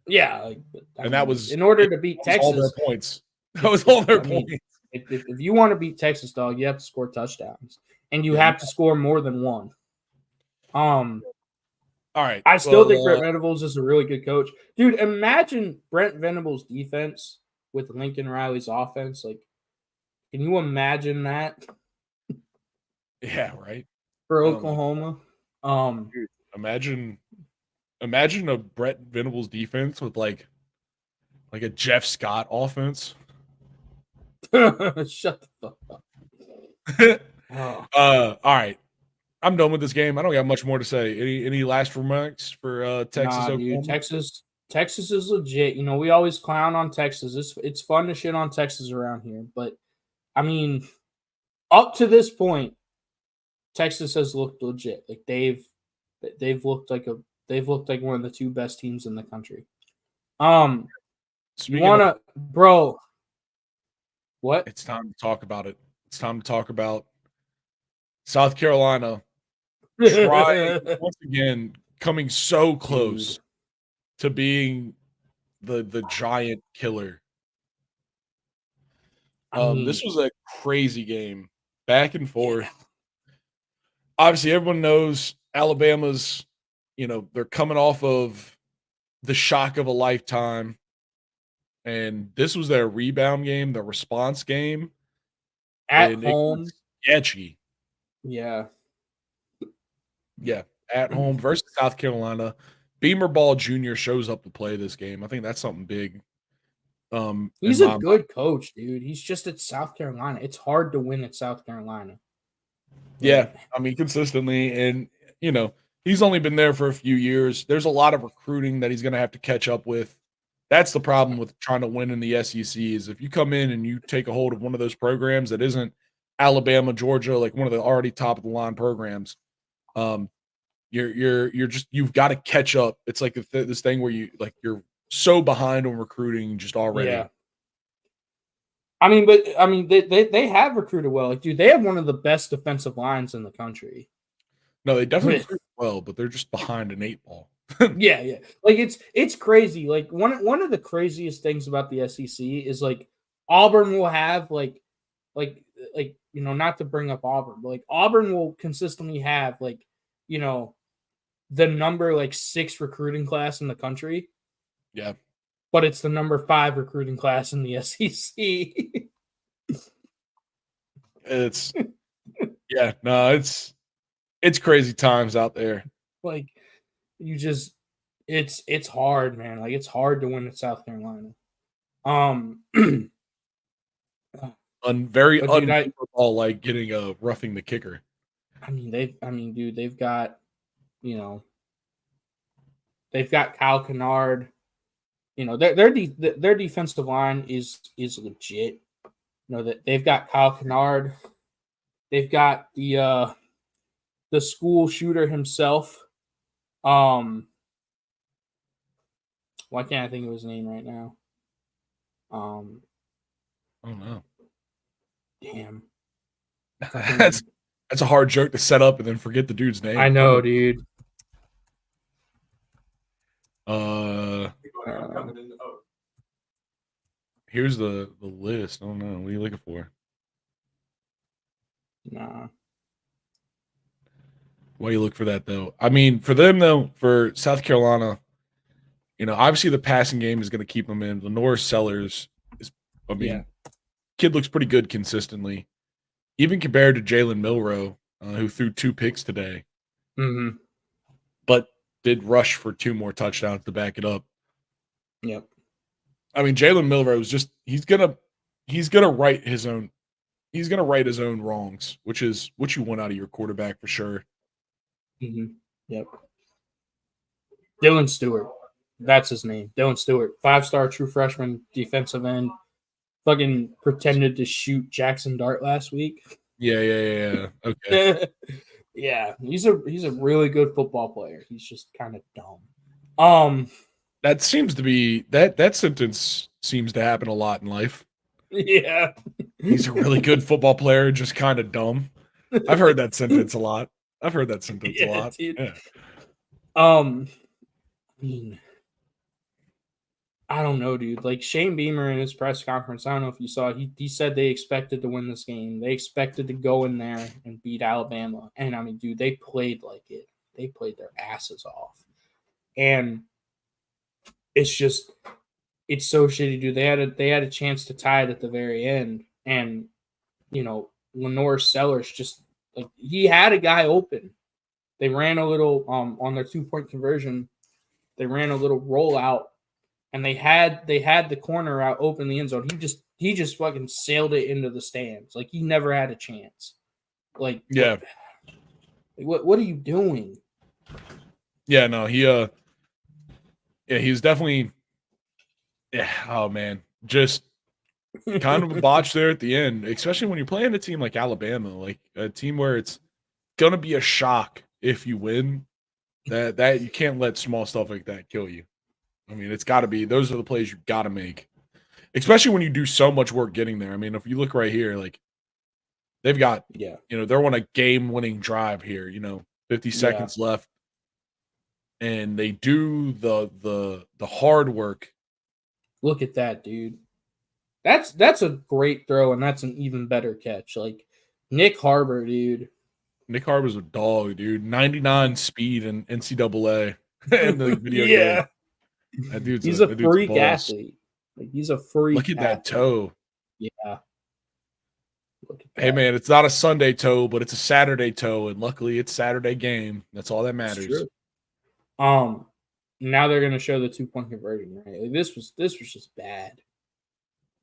Yeah, that was in order to beat Texas. All their points. That was all their points. If you want to beat Texas, dog, you have to score touchdowns, and you have to score more than one. All right. I still think Brent Venables is a really good coach, dude. Imagine Brent Venables' defense with Lincoln Riley's offense. Like, can you imagine that? Yeah, right. For Oklahoma, dude, imagine a Brent Venables defense with like a Jeff Scott offense. Shut the fuck up. All right. I'm done with this game. I don't got much more to say. Any last remarks for Texas? Nah, dude, Texas is legit. You know, we always clown on Texas. It's fun to shit on Texas around here, but I mean, up to this point, Texas has looked legit. Like they've looked like one of the two best teams in the country. Bro? What? It's time to talk about it. It's time to talk about South Carolina trying once again, coming so close to being the giant killer. This was a crazy game, back and forth. Obviously, everyone knows Alabama's, they're coming off of the shock of a lifetime. And this was their rebound game, their response game. At home. Sketchy. Yeah. Yeah. At home versus South Carolina. Beamer Ball Jr. shows up to play this game. I think that's something big. He's a good coach, dude. He's just at South Carolina. It's hard to win at South Carolina. Yeah. I mean, consistently. And, he's only been there for a few years. There's a lot of recruiting that he's going to have to catch up with. That's the problem with trying to win in the SEC is if you come in and you take a hold of one of those programs that isn't Alabama, Georgia, like one of the already top of the line programs, you've got to catch up. It's like this thing where you're so behind on recruiting just already. Yeah. They have recruited well. Like, dude, they have one of the best defensive lines in the country. No, they definitely recruit well, but they're just behind an 8-ball. Yeah. Like it's crazy. Like one of the craziest things about the SEC is like Auburn will have like not to bring up Auburn, but like Auburn will consistently have like, the number like 6 recruiting class in the country. Yeah. But it's the number 5 recruiting class in the SEC. It's crazy times out there. Like it's hard, man. Like it's hard to win at South Carolina. Very unbelievable, like getting a roughing the kicker. Dude, they've got, they've got Kyle Kennard. Their defensive line is legit. That they've got Kyle Kennard. They've got the school shooter himself. Why can't I think of his name right now? Oh no. Damn. That's a hard joke to set up and then forget the dude's name. I know, dude. Here's the list. Oh no, what are you looking for? Nah. Why you look for that though? I mean, for them though, for South Carolina, obviously the passing game is going to keep them in. Lenore Sellers kid looks pretty good consistently, even compared to Jalen Milroe, who threw 2 picks today, but did rush for 2 more touchdowns to back it up. Yep. I mean, Jalen Milroe is just he's gonna right his own wrongs, which is what you want out of your quarterback for sure. Yep. Dylan Stewart. That's his name. Dylan Stewart. 5-star true freshman defensive end. Fucking pretended to shoot Jackson Dart last week. Yeah. Okay. Yeah, he's a really good football player. He's just kind of dumb. That seems to be that sentence seems to happen a lot in life. Yeah. He's a really good football player, just kind of dumb. I've heard that sentence a lot. Yeah, dude. Yeah. I mean, I don't know, dude. Like Shane Beamer in his press conference, I don't know if you saw, he said they expected to win this game. They expected to go in there and beat Alabama. And I mean, dude, they played like it. They played their asses off. And it's just it's so shitty, dude. They had a chance to tie it at the very end. And, Lenore Sellers just like he had a guy open. They ran a little on their 2-point conversion, they ran a little rollout. And they had the corner out open the end zone. He just fucking sailed it into the stands. Like he never had a chance. Like Yeah. What are you doing? Yeah, no, he was definitely oh man. Just kind of a botch there at the end, especially when you're playing a team like Alabama, like a team where it's gonna be a shock if you win. That you can't let small stuff like that kill you. I mean, it's got to be those are the plays you got to make, especially when you do so much work getting there. I mean, if you look right here, like they've got, they're on a game-winning drive here. 50 seconds left, and they do the hard work. Look at that, dude. That's a great throw, and that's an even better catch. Like Nick Harbor, dude. Nick Harbor's a dog, dude. 99 speed in NCAA in the video game. He's a freak athlete. Like he's a freak. Look at that toe. Yeah. Hey man, it's not a Sunday toe, but it's a Saturday toe, and luckily it's Saturday game. That's all that matters. Now they're gonna show the 2-point conversion, right? Like, this was just bad.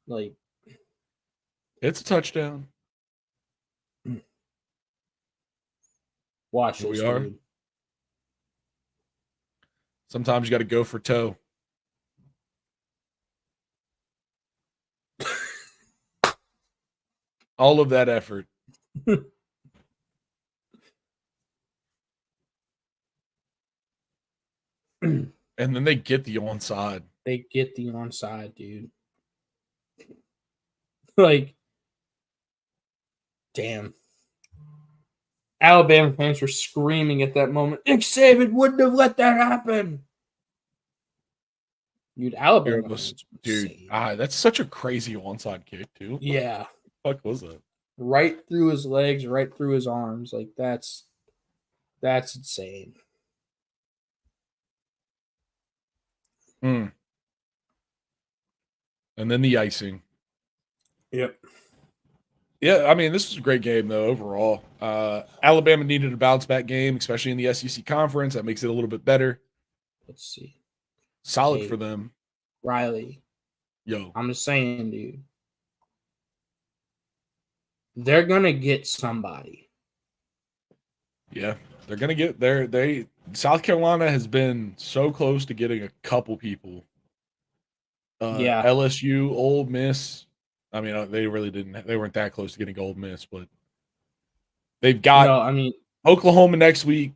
Like it's a touchdown. Watch this, dude. Sometimes you got to go for toe. All of that effort. And then they get the onside. They get the onside, dude. Like, damn. Alabama fans were screaming at that moment. Nick Saban wouldn't have let that happen. Dude, Alabama fans that's such a crazy onside kick, too. Yeah. What the fuck was that? Right through his legs, right through his arms. Like, that's insane. And then the icing. Yep. Yeah, I mean, this was a great game, though, overall. Alabama needed a bounce-back game, especially in the SEC Conference. That makes it a little bit better. Let's see. Solid for them. Riley. Yo. I'm just saying, dude. They're going to get somebody. Yeah, they're going to get there. South Carolina has been so close to getting a couple people. LSU, Ole Miss. I mean, they really didn't. They weren't that close to getting Ole Miss, but they've got Oklahoma next week,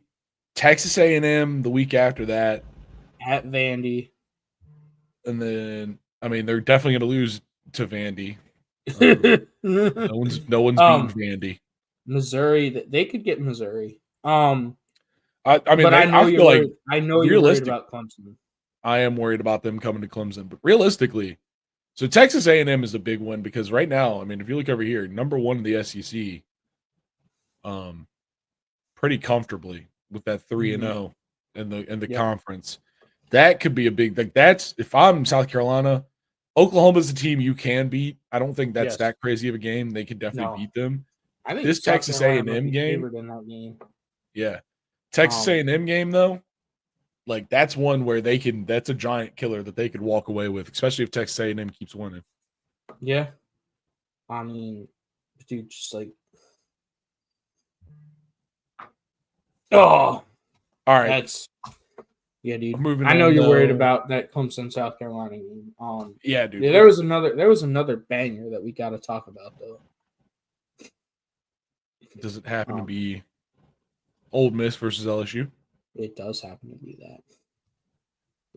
Texas A&M the week after that, at Vandy, and then they're definitely going to lose to Vandy. No one's beating Vandy. Missouri, they could get Missouri. I know you're worried about Clemson. I am worried about them coming to Clemson, but realistically. So Texas A&M is a big one because right now, I mean, if you look over here, number 1 in the SEC, pretty comfortably with that 3-0 in the conference. That could be a big like that's if I'm South Carolina, Oklahoma's a team you can beat. I don't think that's that crazy of a game. They could definitely beat them. I think this Texas A&M game, in that game. Yeah, Texas A&M game though. Like that's one where that's a giant killer that they could walk away with, especially if Texas A&M keeps winning. Yeah. I mean, dude, just like all right. Yeah, dude. Moving I know on, you're worried about that Clemson South Carolina game. Yeah, dude. Yeah, there was another banger that we got to talk about though. Does it happen to be Ole Miss versus LSU? It does happen to be that.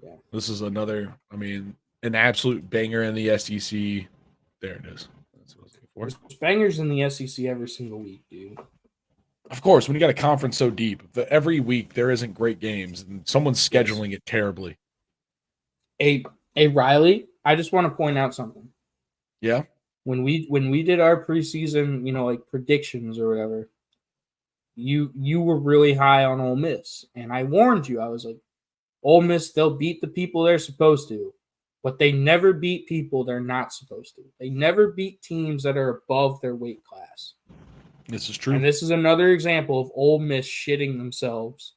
Yeah. This is another, I mean, an absolute banger in the SEC. There it is. That's what I was looking for. There's bangers in the SEC every single week, dude. Of course, when you got a conference so deep, every week there isn't great games, and someone's scheduling it terribly. Hey, Riley, I just want to point out something. Yeah. When we did our preseason, like predictions or whatever, you were really high on Ole Miss, and I warned you. I was like, Ole Miss, they'll beat the people they're supposed to, but they never beat people they're not supposed to. They never beat teams that are above their weight class. This is true. And this is another example of Ole Miss shitting themselves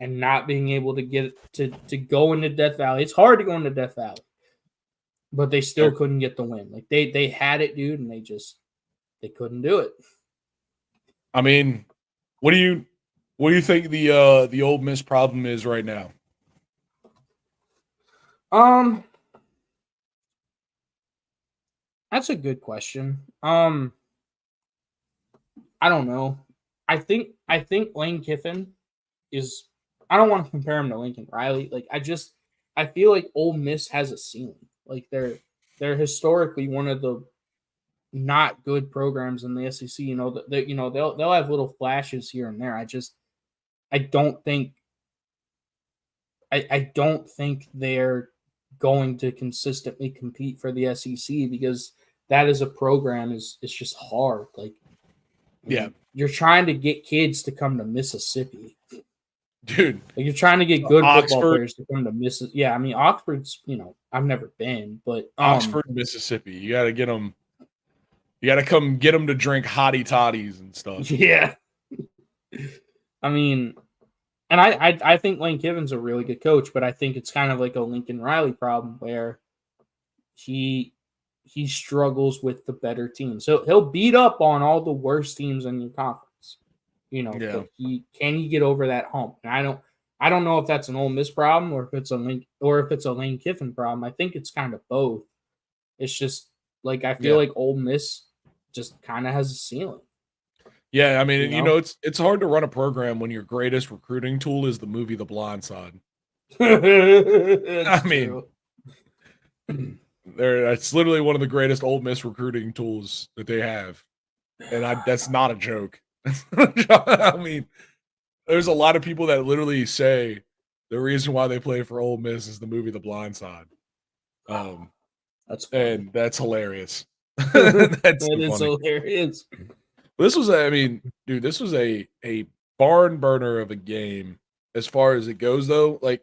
and not being able to get to go into Death Valley. It's hard to go into Death Valley, but they still couldn't get the win. Like they had it, dude, and they couldn't do it. I mean, what do you think the Ole Miss problem is right now? That's a good question. I don't know. I think Lane Kiffin is. I don't want to compare him to Lincoln Riley. Like I feel like Ole Miss has a ceiling. Like they're historically one of the not good programs in the SEC. They'll have little flashes here and there. I don't think they're going to consistently compete for the SEC because that is a program is just hard. Like, yeah, you're trying to get kids to come to Mississippi, dude. Like you're trying to get good football Oxford, players to come to Mississippi. Yeah, I mean Oxford's. I've never been, but Oxford, Mississippi. You got to get them. You got to come get them to drink hottie toddies and stuff. Yeah, I mean. And I think Lane Kiffin's a really good coach, but I think it's kind of like a Lincoln Riley problem where he struggles with the better teams. So he'll beat up on all the worst teams in your conference. But can he get over that hump? And I don't know if that's an Ole Miss problem or if it's a Lane Kiffin problem. I think it's kind of both. It's just like I feel like Ole Miss just kind of has a ceiling. Yeah, I mean, it's hard to run a program when your greatest recruiting tool is the movie The Blind Side. I mean, it's literally one of the greatest Ole Miss recruiting tools that they have, and that's not a joke. I mean, there's a lot of people that literally say the reason why they play for Ole Miss is the movie The Blind Side. That's funny. And that's hilarious. That is hilarious. This was, this was a barn burner of a game as far as it goes, though. Like,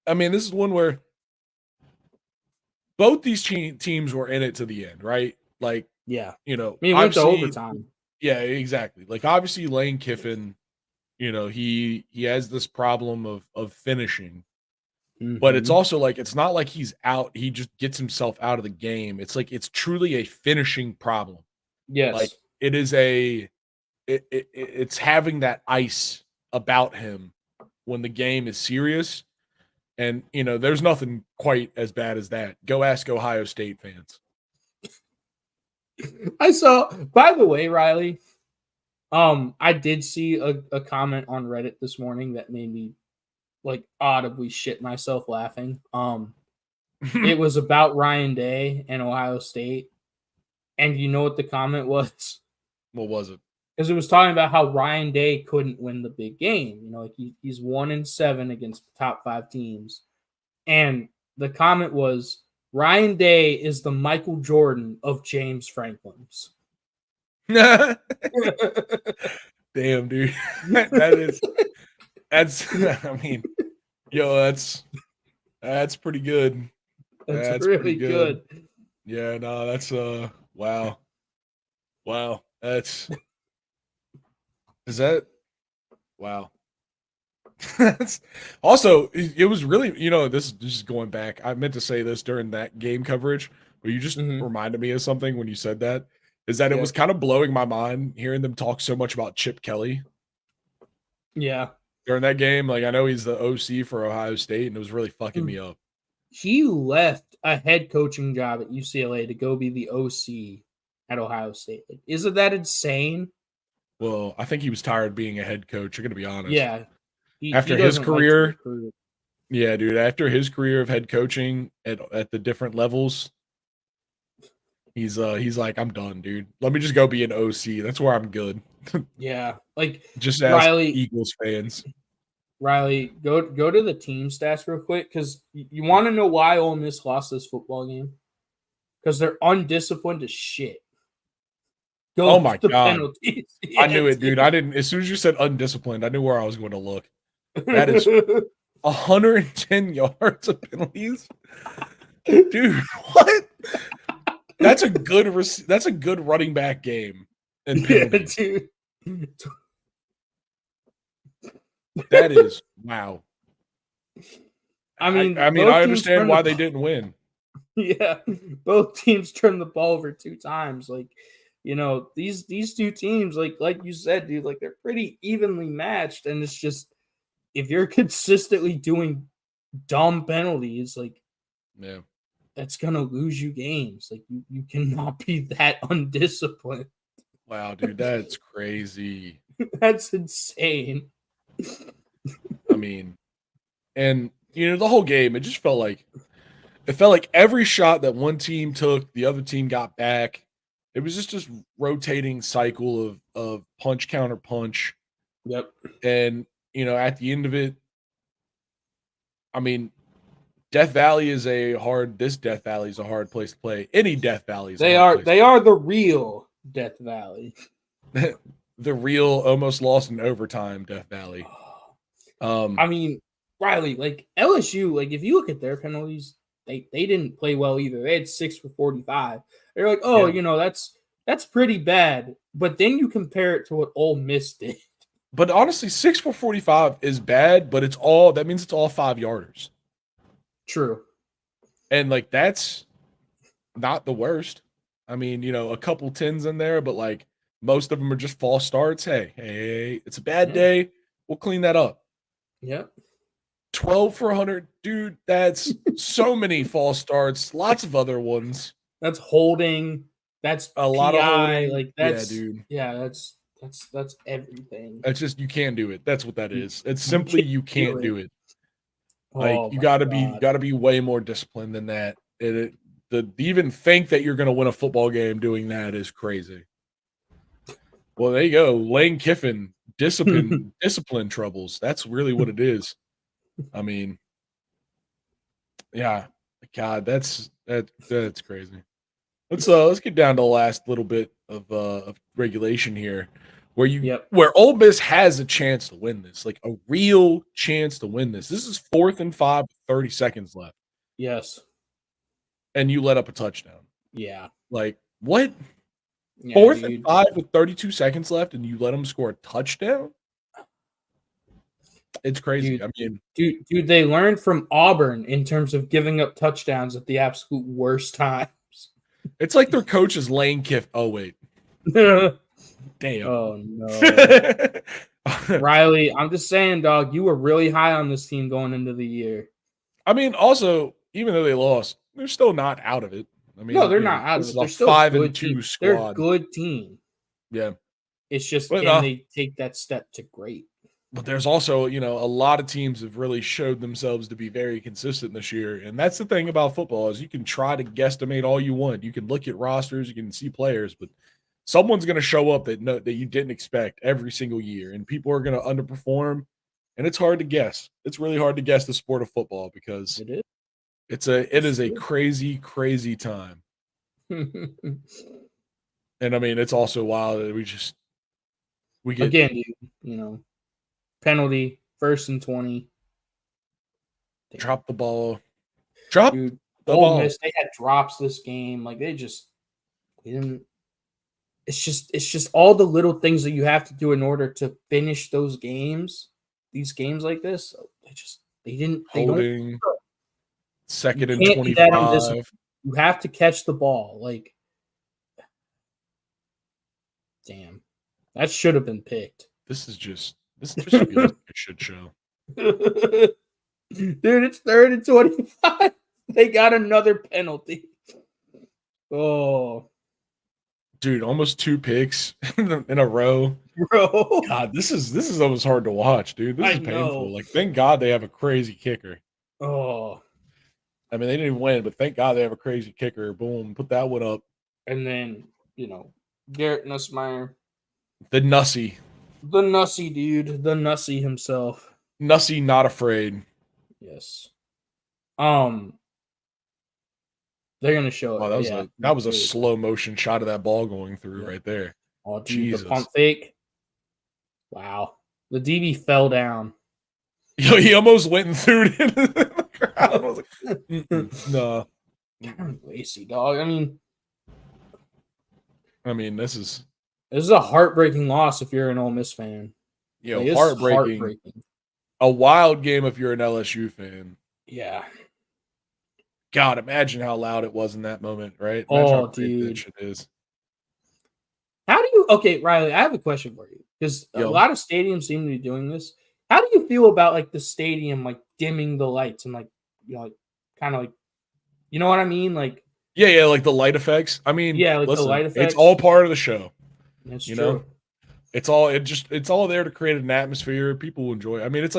I mean, this is one where both these teams were in it to the end, right? Like, yeah, it went to overtime. Yeah, exactly. Like, obviously, Lane Kiffin, he has this problem of finishing, but it's also like it's not like he's out. He just gets himself out of the game. It's like it's truly a finishing problem. Yes, like. It is it's having that ice about him when the game is serious. And, there's nothing quite as bad as that. Go ask Ohio State fans. I saw, by the way, Riley, I did see a comment on Reddit this morning that made me like audibly shit myself laughing. It was about Ryan Day and Ohio State. And you know what the comment was? What was it? Because it was talking about how Ryan Day couldn't win the big game. Like he's 1-7 against the top 5 teams. And the comment was, Ryan Day is the Michael Jordan of James Franklin's. Damn, dude. I mean, that's pretty good. That's really good. Yeah, no, that's wow. Wow. Is that wow. Also, it was really, this is just going back. I meant to say this during that game coverage, but you just reminded me of something when you said that. Is that it was kind of blowing my mind hearing them talk so much about Chip Kelly. Yeah. during that game. Like, I know he's the OC for Ohio State, and it was really fucking me up. He left a head coaching job at UCLA to go be the OC at Ohio State. Like, isn't that insane? Well, I think he was tired of being a head coach. I'm gonna be honest. Yeah. After he his doesn't like to career, recruit. yeah, dude. After his career of head coaching at the different levels, he's like, I'm done, dude. Let me just go be an OC. That's where I'm good. Yeah, like Just ask Riley. Eagles fans. Riley, go to the team stats real quick because you want to know why Ole Miss lost this football game? Because they're undisciplined as shit. Oh my god! Penalties. Yeah, I knew it, dude. I didn't. As soon as you said undisciplined, I knew where I was going to look. That is 110 yards of penalties, dude. What? That's a good running back game. And penalties. Yeah, dude. That is wow. I mean, I understand why they didn't win. Yeah, both teams turned the ball over 2 times. Like, these 2 teams, like you said, dude, like they're pretty evenly matched, and it's just if you're consistently doing dumb penalties, like, yeah, that's gonna lose you games. Like, you cannot be that undisciplined. Wow, dude, that's crazy. That's insane. I mean, and the whole game, it felt like every shot that one team took, the other team got back. It was just rotating cycle of punch counter punch. Yep. And at the end of it, I mean, Death Valley is this Death Valley is a hard place to play. Any Death Valley is they are the real Death Valley. The real almost lost in overtime Death Valley. I mean, Riley, like LSU, like if you look at their penalties, they didn't play well either. They had 6 for 45. They're like, oh, yeah. That's pretty bad. But then you compare it to what Ole Miss did. But honestly, 6 for 45 is bad, but that means it's all 5-yarders. True. And like that's not the worst. I mean, a couple 10s in there, but like most of them are just false starts. Hey, it's a bad day. We'll clean that up. Yep. 12 for 100, dude. That's so many false starts. Lots of other ones. That's holding. That's a lot of holding. Like that's dude. Yeah, that's everything. It's just you can't do it. That's what that is. It's simply you can't do it. Like you gotta be way more disciplined than that. To even think that you're gonna win a football game doing that is crazy. Well, there you go. Lane Kiffin, discipline troubles. That's really what it is. I mean, yeah, God, that's crazy. Let's get down to the last little bit of regulation here, where Ole Miss has a chance to win this, like a real chance to win this. This is 4th and 5, 30 seconds left. Yes, and you let up a touchdown. Yeah, like what? Yeah, 4th and 5 with 32 seconds left, and you let them score a touchdown. It's crazy. Dude, I mean, dude, they learned from Auburn in terms of giving up touchdowns at the absolute worst times. It's like their coach is Lane Kiffin. Oh wait, damn. Oh no, Riley. I'm just saying, dog. You were really high on this team going into the year. I mean, also, even though they lost, they're still not out of it. I mean, no, they're not out of it. They're still 5-2 squad. They're a good team. Yeah, it's just can they take that step to great? But there's also, a lot of teams have really showed themselves to be very consistent this year. And that's the thing about football is you can try to guesstimate all you want. You can look at rosters, you can see players, but someone's going to show up that you didn't expect every single year. And people are going to underperform. And it's hard to guess. It's really hard to guess the sport of football because it is a crazy, crazy time. And I mean, it's also wild that we get again, penalty, 1st and 20. Drop the ball. Dude, Ole Miss, they had drops this game. Like they didn't. It's just all the little things that you have to do in order to finish those games. These games like this, they didn't. Holding. 2nd and 25. You have to catch the ball. Like, damn, that should have been picked. This just feels A shit show. Dude, it's 3rd and 25. They got another penalty. Oh, dude, almost 2 picks in a row. bro. God, this is almost hard to watch, dude. This is painful. Know. Like, thank God they have a crazy kicker. Oh. I mean, they didn't even win, but thank God they have a crazy kicker. Boom, put that one up. And then, Garrett Nussmeier. The Nussy. The Nussy dude. The Nussy himself. Nussy, not afraid. Yes. They're gonna show it. Wow, that was a slow motion shot of that ball going through right there. Oh, dude, Jesus. The pump fake. Wow. The DB fell down. Yo, he almost went and threw it into the crowd. I was like, no. Lacy, dog. I mean, this is a heartbreaking loss if you're an Ole Miss fan. Like, heartbreaking. A wild game if you're an LSU fan. Yeah. God, imagine how loud it was in that moment, right? Imagine how crazy that shit is. Okay, Riley, I have a question for you. Because a lot of stadiums seem to be doing this. How do you feel about like the stadium like dimming the lights and like kind of like, you know what I mean? Like like the light effects. I mean, yeah, like listen, the light effects. It's all part of the show. That's you true. Know? It's all there to create an atmosphere. People will enjoy. I mean, it's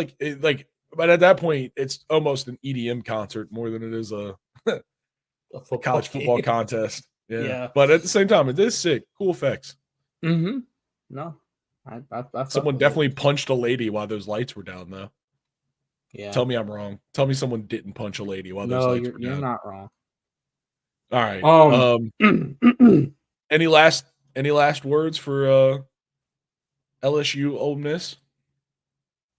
but at that point, it's almost an EDM concert more than it is a college football contest. Yeah. But at the same time, it is sick. Cool effects. Mm-hmm. No. Someone definitely punched a lady while those lights were down, though. Yeah. Tell me I'm wrong. Tell me someone didn't punch a lady while those lights were down. You're not wrong. All right. Any last words for LSU Ole Miss?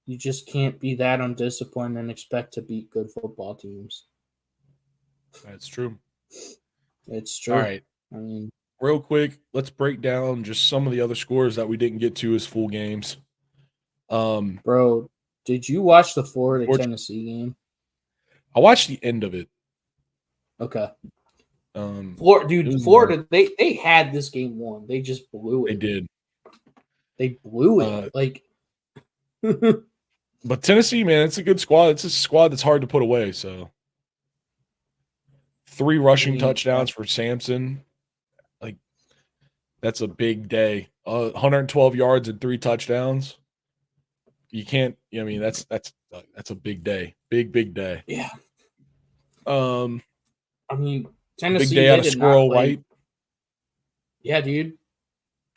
You just can't be that undisciplined and expect to beat good football teams. That's true. It's true. All right. I mean, real quick, let's break down just some of the other scores that we didn't get to as full games. Bro, did you watch the Florida-Tennessee game? I watched the end of it. Okay. Florida, they had this game won. They just blew it. They did. They blew it. But Tennessee, man, it's a good squad. It's a squad that's hard to put away. So 3 rushing touchdowns for Samson. Like, that's a big day. 112 yards and 3 touchdowns. You can't. I mean, that's a big day. Big day. Yeah. I mean, Tennessee. Big day out of Squirrel White. Yeah, dude.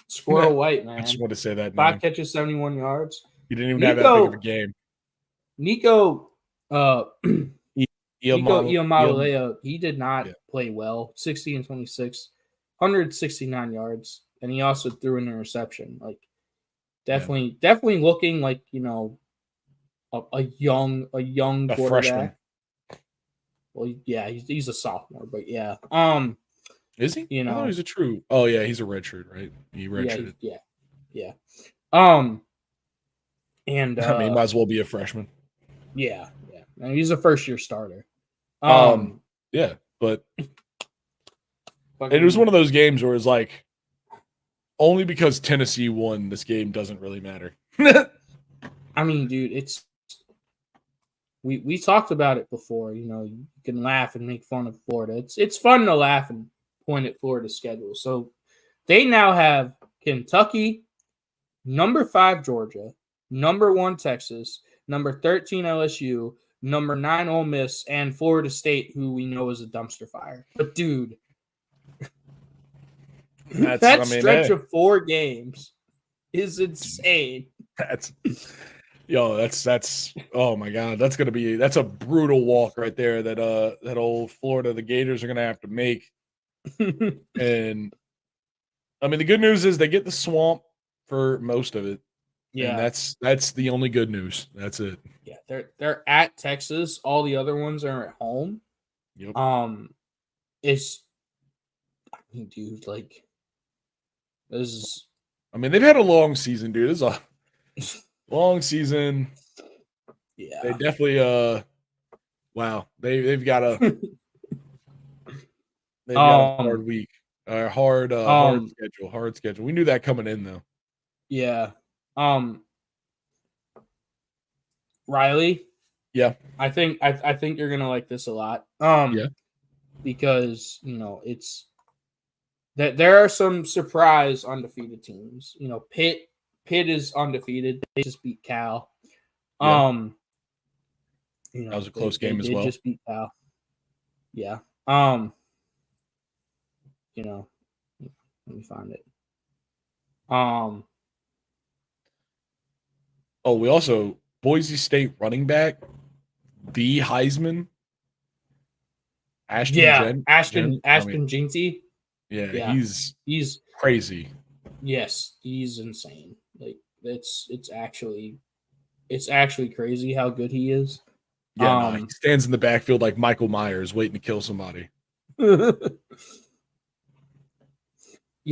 Squirrel White, man. I just want to say that. 5 catches, 71 yards. He didn't even have that big of a game. Nico Iamaleau, he did not play well. 60 and 26, 169 yards, and he also threw an interception. Like, definitely looking like a young quarterback. Freshman. Well, yeah, he's a sophomore, but yeah. Is he? I thought he's a true. Oh yeah, he's a redshirt, right? He redshirted. Yeah. And I mean, he might as well be a freshman. Yeah. And he's a first-year starter. Yeah, but it was one of those games where it's like, only because Tennessee won, this game doesn't really matter. I mean, dude, we talked about it before. You can laugh and make fun of Florida. It's fun to laugh and point at Florida's schedule. So they now have Kentucky, number 5 Georgia, number 1 Texas, number 13 LSU, number 9 Ole Miss, and Florida State, who we know is a dumpster fire. But dude, that stretch of 4 games is insane. That's oh my God, that's a brutal walk right there that old Florida, the Gators are gonna have to make. And I mean, the good news is they get the swamp for most of it. Yeah, and that's the only good news. That's it. Yeah, they're at Texas. All the other ones are at home. Yep. Dude, like, this is. I mean, they've had a long season, dude. This is a long season. Yeah, they definitely. Wow, they've got a hard week. Hard schedule. Hard schedule. We knew that coming in though. Yeah. Riley. Yeah. I think you're gonna like this a lot. Yeah. Because it's that there are some surprise undefeated teams. Pitt is undefeated. They just beat Cal. Yeah. That was a close game as well. Just beat Cal. Yeah. Let me find it. We also Boise State running back, the Heisman. Ashton Jeanty. Yeah, he's crazy. Yes, he's insane. Like it's actually crazy how good he is. Yeah, he stands in the backfield like Michael Myers waiting to kill somebody. Yeah,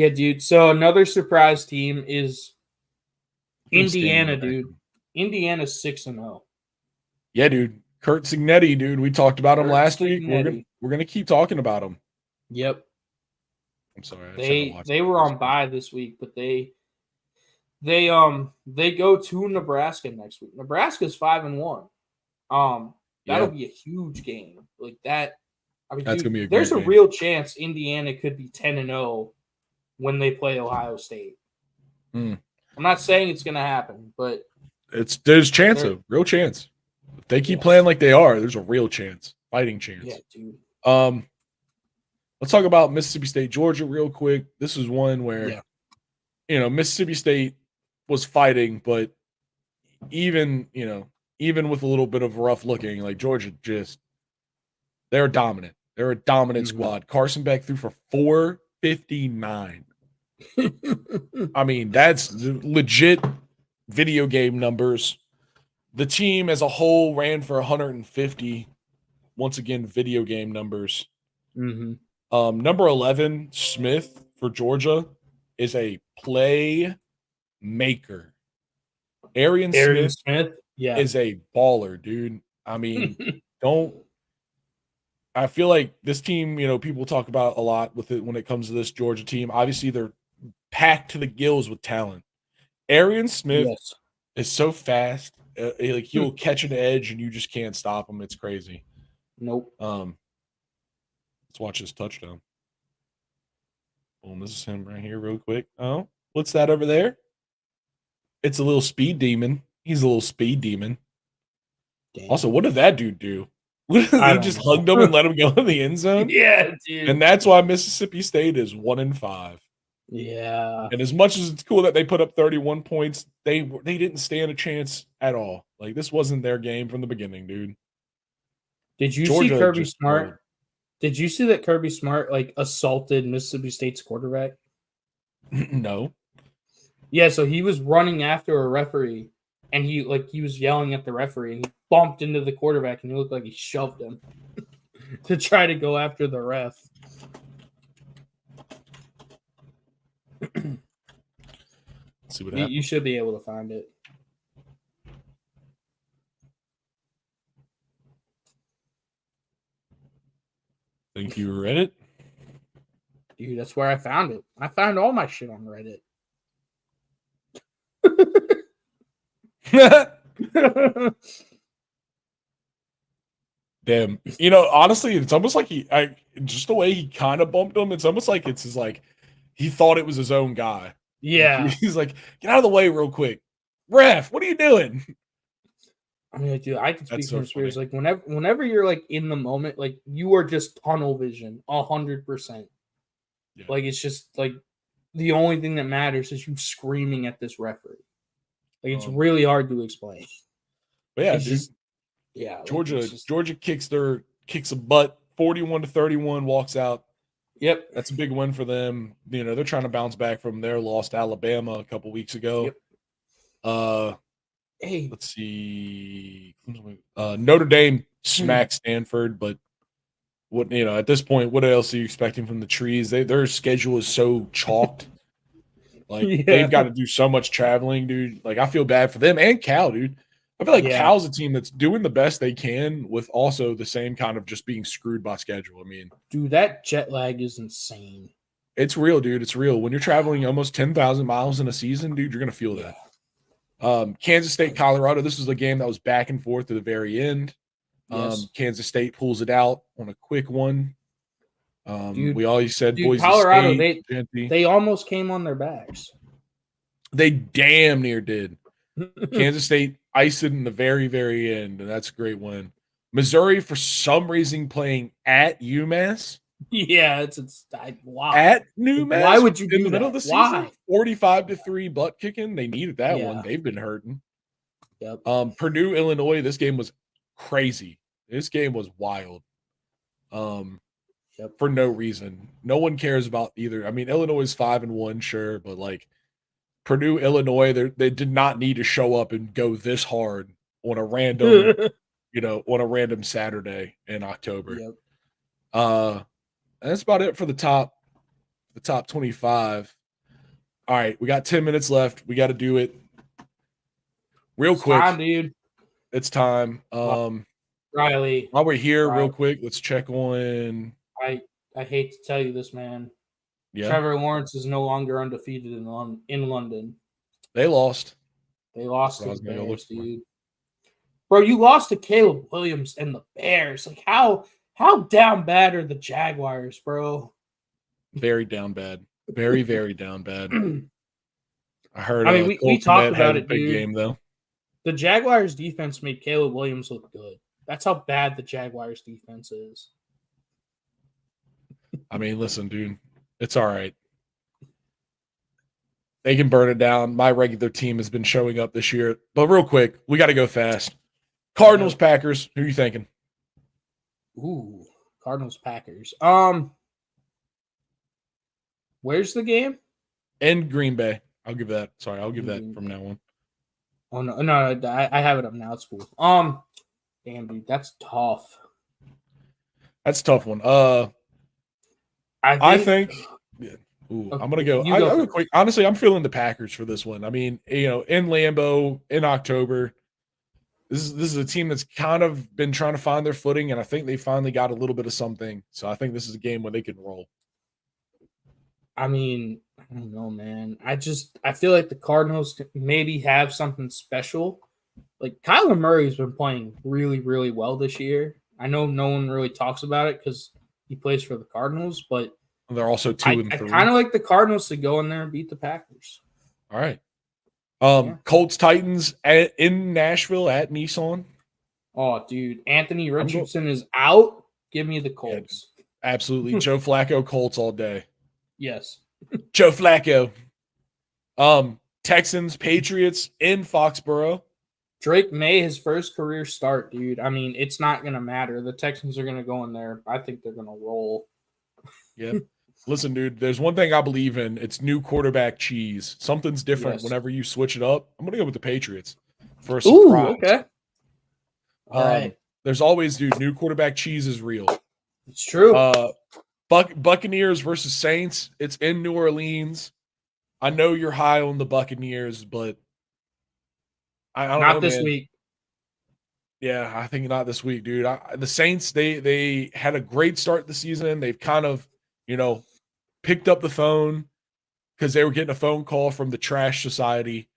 dude. So another surprise team is Indiana, dude. Indiana's 6-0. Yeah, dude. Kurt Signetti, dude. We talked about him last week. We're gonna keep talking about him. Yep. I'm sorry. They were on bye this week, but they go to Nebraska next week. Nebraska's 5-1. That'll be a huge game. Like that. I mean, that's gonna be there's a real chance Indiana could be 10-0 when they play Ohio State. I'm not saying it's gonna happen, but there's a real chance. If they keep playing like they are, there's a real chance. Fighting chance. Yeah, dude. Let's talk about Mississippi State, Georgia real quick. This is one where Mississippi State was fighting, but even with a little bit of rough looking, like Georgia they're dominant. They're a dominant squad. Carson Beck threw for 459. I mean, that's legit video game numbers. The team as a whole ran for 150. Once again, video game numbers. Number 11, Smith for Georgia, is a play maker. Arian Smith is a baller, dude. I mean, I feel like this team, people talk about a lot with it when it comes to this Georgia team. Obviously, they're packed to the gills with talent. Arian Smith is so fast. Like he'll catch an edge and you just can't stop him. It's crazy. Nope. Let's watch this touchdown. Boom, this is him right here real quick. Oh, what's that over there? It's a little speed demon. He's a little speed demon. Damn. Also, what did that dude do? He just hugged him and let him go in the end zone? Yeah, dude. And that's why Mississippi State is 1-5. Yeah. And as much as it's cool that they put up 31 points, they didn't stand a chance at all. Like, this wasn't their game from the beginning, dude. Did you see Kirby Smart? Did you see that Kirby Smart assaulted Mississippi State's quarterback? No. Yeah, so he was running after a referee, and he was yelling at the referee, and he bumped into the quarterback, and he looked like he shoved him to try to go after the ref. Let's see what happens. You should be able to find it. Think you Reddit? Dude, that's where I found it. I found all my shit on Reddit. Damn. Honestly, it's almost like just the way he kind of bumped him, it's almost like it's he thought it was his own guy. Yeah. He's like, get out of the way real quick. Ref, what are you doing? I mean, dude, I can speak from experience. Like, whenever you're in the moment, you are just tunnel vision, 100%. Yeah. It's just the only thing that matters is you screaming at this referee. It's really hard to explain. But yeah, dude, Georgia kicks a butt, 41-31, walks out. Yep, that's a big win for them. They're trying to bounce back from their loss to Alabama a couple weeks ago. Yep. Hey, let's see. Notre Dame smacked Stanford, but at this point, what else are you expecting from the trees? Their schedule is so chalked. They've got to do so much traveling, dude. I feel bad for them and Cal, dude. I feel like Cal's a team that's doing the best they can with also the same kind of just being screwed by schedule. I mean, dude, that jet lag is insane. It's real, dude. It's real. When you're traveling almost 10,000 miles in a season, dude, you're going to feel that. Kansas State, Colorado. This was a game that was back and forth to the very end. Yes. Kansas State pulls it out on a quick one. We always said Boise Colorado, State. they almost came on their backs. They damn near did. Kansas State iced it in the very, very end, and that's a great win. Missouri, for some reason, playing at UMass. Yeah, it's why? At UMass? Why would you do in the middle that? of the Why? season? 45-3 butt kicking. They needed that one. They've been hurting. Yep. Purdue, Illinois. This game was crazy. This game was wild. For no reason. No one cares about either. I mean, Illinois is 5-1, sure, but like Purdue, Illinois, they did not need to show up and go this hard on a random, on a random Saturday in October. Yep. That's about it for the top 25. All right, we got 10 minutes left. We got to do it real quick. Time, dude. It's time. Riley. While we're here, real quick, let's check on. I hate to tell you this, man. Yeah. Trevor Lawrence is no longer undefeated in London. They lost. They lost to the Bears, dude. Bro, you lost to Caleb Williams and the Bears. Like, how down bad are the Jaguars, bro? Very down bad. Very, very down bad. I heard. I mean, we talked about it, big dude. Game though. The Jaguars' defense made Caleb Williams look good. That's how bad the Jaguars' defense is. I mean, listen, dude, it's all right. They can burn it down. My regular team has been showing up this year. But real quick, we got to go fast. Cardinals, Packers. Who are you thinking? Ooh, Cardinals, Packers. Where's the game? In Green Bay. I'll give that. Sorry, I'll give that from now on. Oh no, I have it up now. It's cool. Damn, dude, that's tough. That's a tough one. I think yeah. Ooh, okay, I'm gonna go. I'm gonna quick. Honestly, I'm feeling the Packers for this one. I mean, in Lambeau in October, this is a team that's kind of been trying to find their footing, and I think they finally got a little bit of something. So I think this is a game where they can roll. I mean, I don't know, man. I feel like the Cardinals maybe have something special. Like Kyler Murray's been playing really, really well this year. I know no one really talks about it because he plays for the Cardinals, but they're also 2-3. I kind of like the Cardinals to go in there and beat the Packers. All right. Colts, Titans in Nashville at Nissan. Oh, dude. Anthony Richardson is out. Give me the Colts. Yeah, absolutely. Joe Flacco, Colts all day. Yes. Joe Flacco. Texans, Patriots in Foxborough. Drake May, his first career start, dude. I mean, it's not going to matter. The Texans are going to go in there. I think they're going to roll. Yeah. Listen, dude, there's one thing I believe in. It's new quarterback cheese. Something's different whenever you switch it up. I'm going to go with the Patriots for a surprise. Ooh, okay. All right. There's always, dude, new quarterback cheese is real. It's true. Buccaneers versus Saints. It's in New Orleans. I know you're high on the Buccaneers, but I don't know, not this week. Yeah, I think not this week, dude. The Saints, they had a great start the season. They've kind of, picked up the phone because they were getting a phone call from the trash society.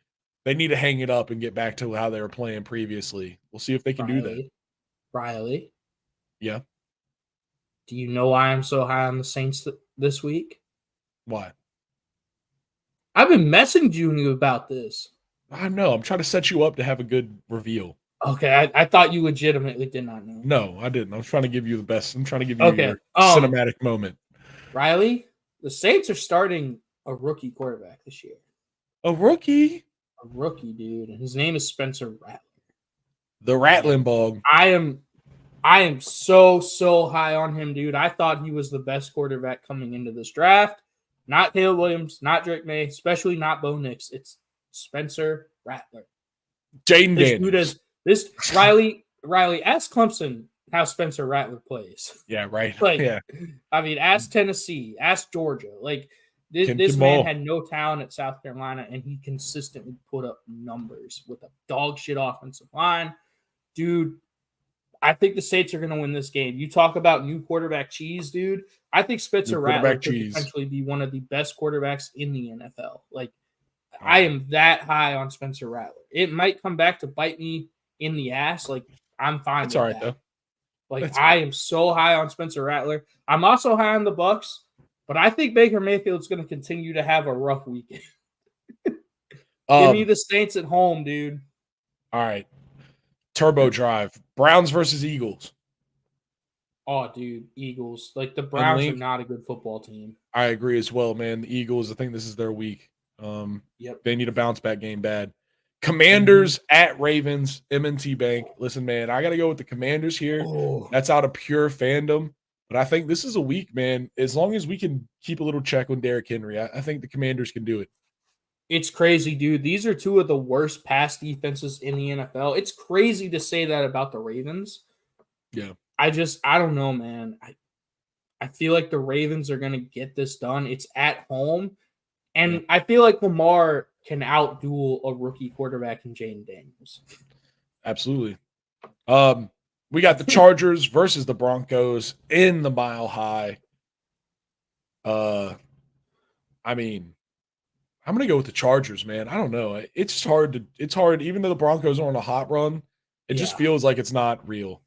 They need to hang it up and get back to how they were playing previously. We'll see if they can do that. Riley? Yeah? Do you know why I'm so high on the Saints this week? Why? I've been messaging you about this. I know. I'm trying to set you up to have a good reveal. Okay, I thought you legitimately did not know. No, I didn't. I was trying to give you the best. I'm trying to give you your cinematic moment. Riley, the Saints are starting a rookie quarterback this year. A rookie? A rookie, dude. And his name is Spencer Rattler. The Rattling Bog. I am so high on him, dude. I thought he was the best quarterback coming into this draft. Not Caleb Williams, not Drake May, especially not Bo Nix. It's Spencer Rattler. Jaden Daniels. This Riley, ask Clemson how Spencer Rattler plays. Yeah, right. Yeah. I mean, ask Tennessee, ask Georgia. Like this man had no talent at South Carolina, and he consistently put up numbers with a dog shit offensive line. Dude, I think the Saints are going to win this game. You talk about new quarterback cheese, dude. I think Spencer Rattler could potentially be one of the best quarterbacks in the NFL. Like, I am that high on Spencer Rattler. It might come back to bite me in the ass. Like, I'm fine It's with all right, that. though. Like, I am so high on Spencer Rattler. I'm also high on the Bucks, but I think Baker Mayfield's going to continue to have a rough weekend. Give me the Saints at home, dude. All right. Turbo Drive. Browns versus Eagles. Oh, dude, Eagles. Like, the Browns are not a good football team. I agree as well, man. The Eagles, I think this is their week. Yep. They need a bounce back game bad. Commanders at Ravens, M&T Bank. Listen, man, I got to go with the Commanders here. Oh. That's out of pure fandom. But I think this is a week, man. As long as we can keep a little check on Derrick Henry, I think the Commanders can do it. It's crazy, dude. These are two of the worst pass defenses in the NFL. It's crazy to say that about the Ravens. Yeah. I don't know, man. I feel like the Ravens are going to get this done. It's at home. And I feel like Lamar can outduel a rookie quarterback in Jaden Daniels. Absolutely. We got the Chargers versus the Broncos in the Mile High. I mean, I'm gonna go with the Chargers, man. I don't know. It's hard. Even though the Broncos are on a hot run, it just feels like it's not real.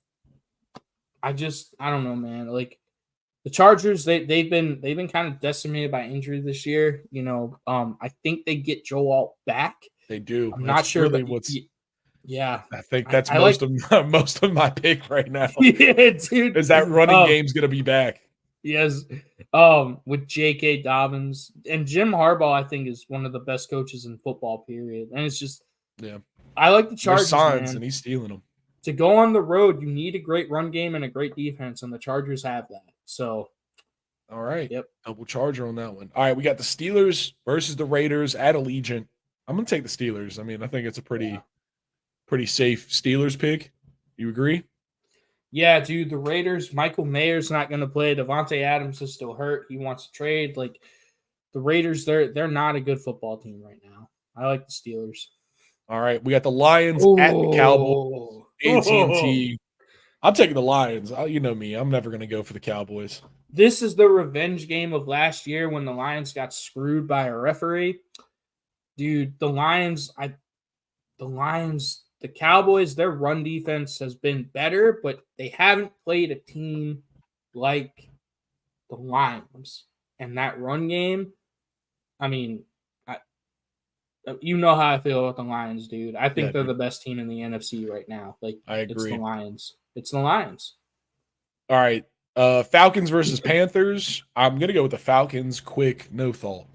I don't know, man. Like the Chargers, they've been kind of decimated by injury this year. You know, I think they get Joe Alt back. They do. I'm not sure, really but what's. Yeah, I think that's most of my pick right now. Yeah, dude. Is that running game's gonna be back? Yes. With J.K. Dobbins and Jim Harbaugh, I think is one of the best coaches in football. Period. And it's just, I like the Chargers, man. And he's stealing them. To go on the road, you need a great run game and a great defense, and the Chargers have that. So, all right, yep, double charger on that one. All right, we got the Steelers versus the Raiders at Allegiant. I'm gonna take the Steelers. I mean, I think it's a pretty safe Steelers pick. You agree? Yeah, dude. The Raiders, Michael Mayer's not going to play. Devontae Adams is still hurt. He wants to trade. Like the Raiders, they're not a good football team right now. I like the Steelers. All right, we got the Lions at the Cowboys. AT&T. I'm taking the Lions. You know me. I'm never going to go for the Cowboys. This is the revenge game of last year when the Lions got screwed by a referee. Dude, the Cowboys, their run defense has been better, but they haven't played a team like the Lions. And that run game, I mean, you know how I feel about the Lions, dude. I think they're the best team in the NFC right now. Like, I agree. It's the Lions. It's the Lions. All right. Falcons versus Panthers. I'm going to go with the Falcons. Quick, no thought.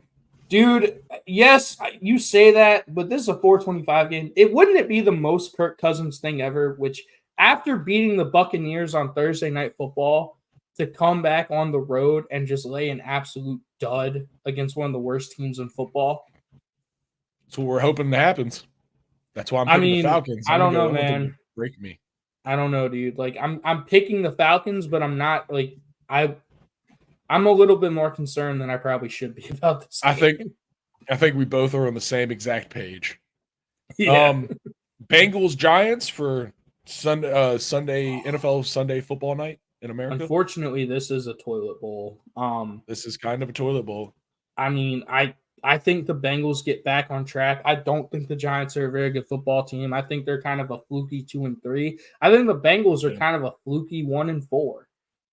Dude, yes, you say that, but this is a 425 game. Wouldn't it be the most Kirk Cousins thing ever, which after beating the Buccaneers on Thursday Night Football, to come back on the road and just lay an absolute dud against one of the worst teams in football? That's what we're hoping happens. That's why I'm picking the Falcons. I don't know, man. Break me. I don't know, dude. Like I'm picking the Falcons, but I'm not like I'm a little bit more concerned than I probably should be about this game. I think we both are on the same exact page. Yeah. Bengals Giants for Sunday NFL Sunday football night in America. Unfortunately, this is a toilet bowl. This is kind of a toilet bowl. I mean, I think the Bengals get back on track. I don't think the Giants are a very good football team. I think they're kind of a fluky 2-3. I think the Bengals are kind of a fluky 1-4.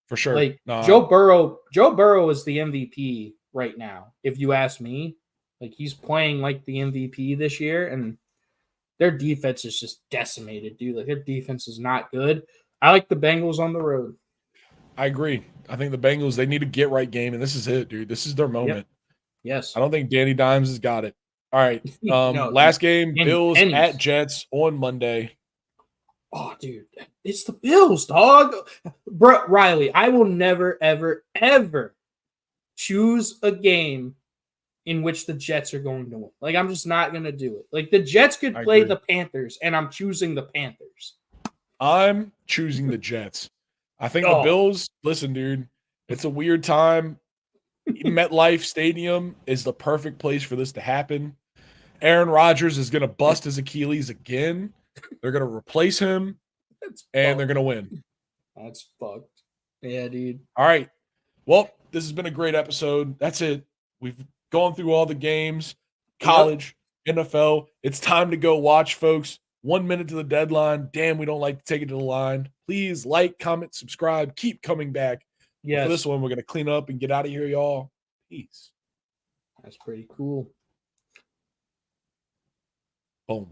For sure. Like Joe Burrow is the MVP right now, if you ask me. Like he's playing like the MVP this year, and their defense is just decimated, dude. Like their defense is not good. I like the Bengals on the road. I agree. I think the Bengals, they need a get right game, and this is it, dude. This is their moment. Yep. Yes. I don't think Danny Dimes has got it. All right. Last game, Bills at Jets on Monday. Oh, dude. It's the Bills, dog. Bro, Riley, I will never, ever, ever choose a game in which the Jets are going to win. Like, I'm just not going to do it. Like, the Jets could play the Panthers, and I'm choosing the Panthers. I'm choosing the Jets. I think the Bills, listen, dude, it's a weird time. MetLife Stadium is the perfect place for this to happen. Aaron Rodgers is going to bust his Achilles again. They're going to replace him, and they're going to win. That's fucked. Yeah, dude. All right. Well, this has been a great episode. That's it. We've gone through all the games. College, NFL. It's time to go watch, folks. 1 minute to the deadline. Damn, we don't like to take it to the line. Please like, comment, subscribe. Keep coming back. Yes. For this one, we're going to clean up and get out of here, y'all. Peace. That's pretty cool. Boom.